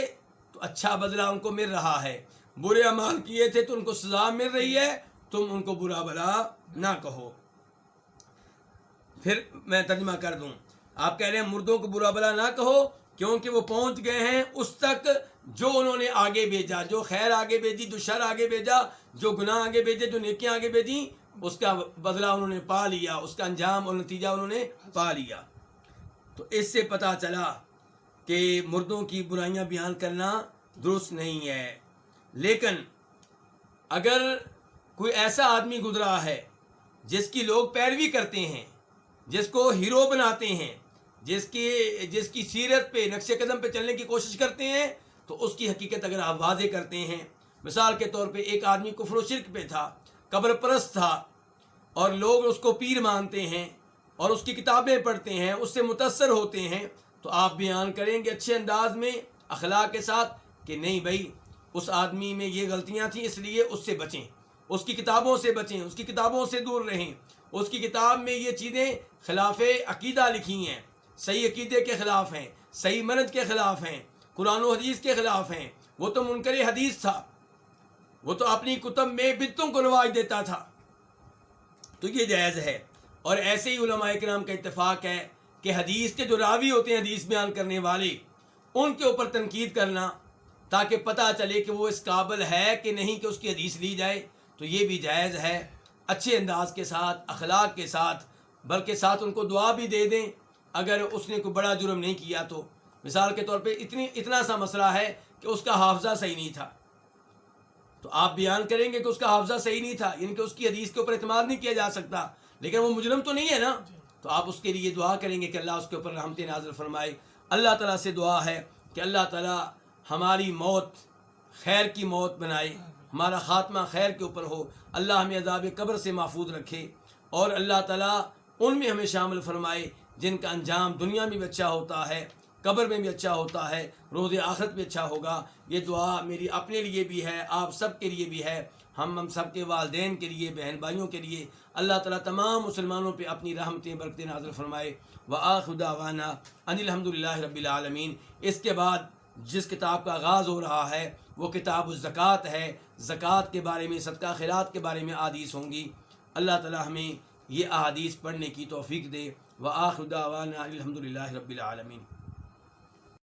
تو اچھا بدلہ ان کو مل رہا ہے، برے اعمال کیے تھے تو ان کو سزا مل رہی ہے، تم ان کو برا بلا نہ کہو. پھر میں ترجمہ کر دوں. آپ کہہ رہے ہیں مردوں کو برا بلا نہ کہو کیونکہ وہ پہنچ گئے ہیں اس تک جو انہوں نے آگے بھیجا، جو خیر آگے بھیجی، جو شر آگے بھیجا، جو گناہ آگے بھیجے، جو نیکیاں آگے بھیجی، اس کا بدلہ انہوں نے پا لیا، اس کا انجام اور نتیجہ انہوں نے پا لیا. تو اس سے پتہ چلا کہ مردوں کی برائیاں بیان کرنا درست نہیں ہے. لیکن اگر کوئی ایسا آدمی گزرا ہے جس کی لوگ پیروی کرتے ہیں، جس کو ہیرو بناتے ہیں، جس کی سیرت پہ نقش قدم پہ چلنے کی کوشش کرتے ہیں، تو اس کی حقیقت اگر آپ واضح کرتے ہیں. مثال کے طور پہ ایک آدمی کفر و شرک پہ تھا، قبر پرست تھا، اور لوگ اس کو پیر مانتے ہیں اور اس کی کتابیں پڑھتے ہیں، اس سے متاثر ہوتے ہیں، تو آپ بیان کریں گے اچھے انداز میں اخلاق کے ساتھ کہ نہیں بھائی اس آدمی میں یہ غلطیاں تھیں، اس لیے اس سے بچیں، اس کی کتابوں سے بچیں، اس کی کتابوں سے دور رہیں، اس کی کتاب میں یہ چیزیں خلاف عقیدہ لکھی ہیں، صحیح عقیدے کے خلاف ہیں، صحیح منہج کے خلاف ہیں، قرآن و حدیث کے خلاف ہیں. وہ تو منکر حدیث تھا، وہ تو اپنی کتب میں بدعتوں کو رواج دیتا تھا. تو یہ جائز ہے. اور ایسے ہی علماء کرام کا اتفاق ہے کہ حدیث کے جو راوی ہوتے ہیں، حدیث بیان کرنے والے، ان کے اوپر تنقید کرنا تاکہ پتہ چلے کہ وہ اس قابل ہے کہ نہیں کہ اس کی حدیث لی جائے، تو یہ بھی جائز ہے. اچھے انداز کے ساتھ، اخلاق کے ساتھ، بلکہ ساتھ ان کو دعا بھی دے دیں اگر اس نے کوئی بڑا جرم نہیں کیا تو. مثال کے طور پہ اتنا سا مسئلہ ہے کہ اس کا حافظہ صحیح نہیں تھا، تو آپ بیان کریں گے کہ اس کا حافظہ صحیح نہیں تھا، یعنی کہ اس کی حدیث کے اوپر اعتماد نہیں کیا جا سکتا، لیکن وہ مجرم تو نہیں ہے نا، تو آپ اس کے لیے دعا کریں گے کہ اللہ اس کے اوپر رحمت نازل فرمائے. اللہ تعالیٰ سے دعا ہے کہ اللہ تعالیٰ ہماری موت خیر کی موت بنائے، ہمارا خاتمہ خیر کے اوپر ہو، اللہ ہمیں عذاب قبر سے محفوظ رکھے، اور اللہ تعالیٰ ان میں ہمیں شامل فرمائے جن کا انجام دنیا میں بھی اچھا ہوتا ہے، قبر میں بھی اچھا ہوتا ہے، روز آخرت بھی اچھا ہوگا. یہ دعا میری اپنے لیے بھی ہے، آپ سب کے لیے بھی ہے، ہم سب کے والدین کے لیے، بہن بھائیوں کے لیے. اللہ تعالیٰ تمام مسلمانوں پہ اپنی رحمتیں برکتیں نازل فرمائے. وآخر دعوانا ان الحمدللہ رب العالمین. اس کے بعد جس کتاب کا آغاز ہو رہا ہے وہ کتاب الزکوٰۃ ہے. زکوٰۃ کے بارے میں، صدقہ خیرات کے بارے میں احادیث ہوں گی. اللہ تعالیٰ ہمیں یہ احادیث پڑھنے کی توفیق دے. وآخر دعوانا الحمدللہ رب العالمین.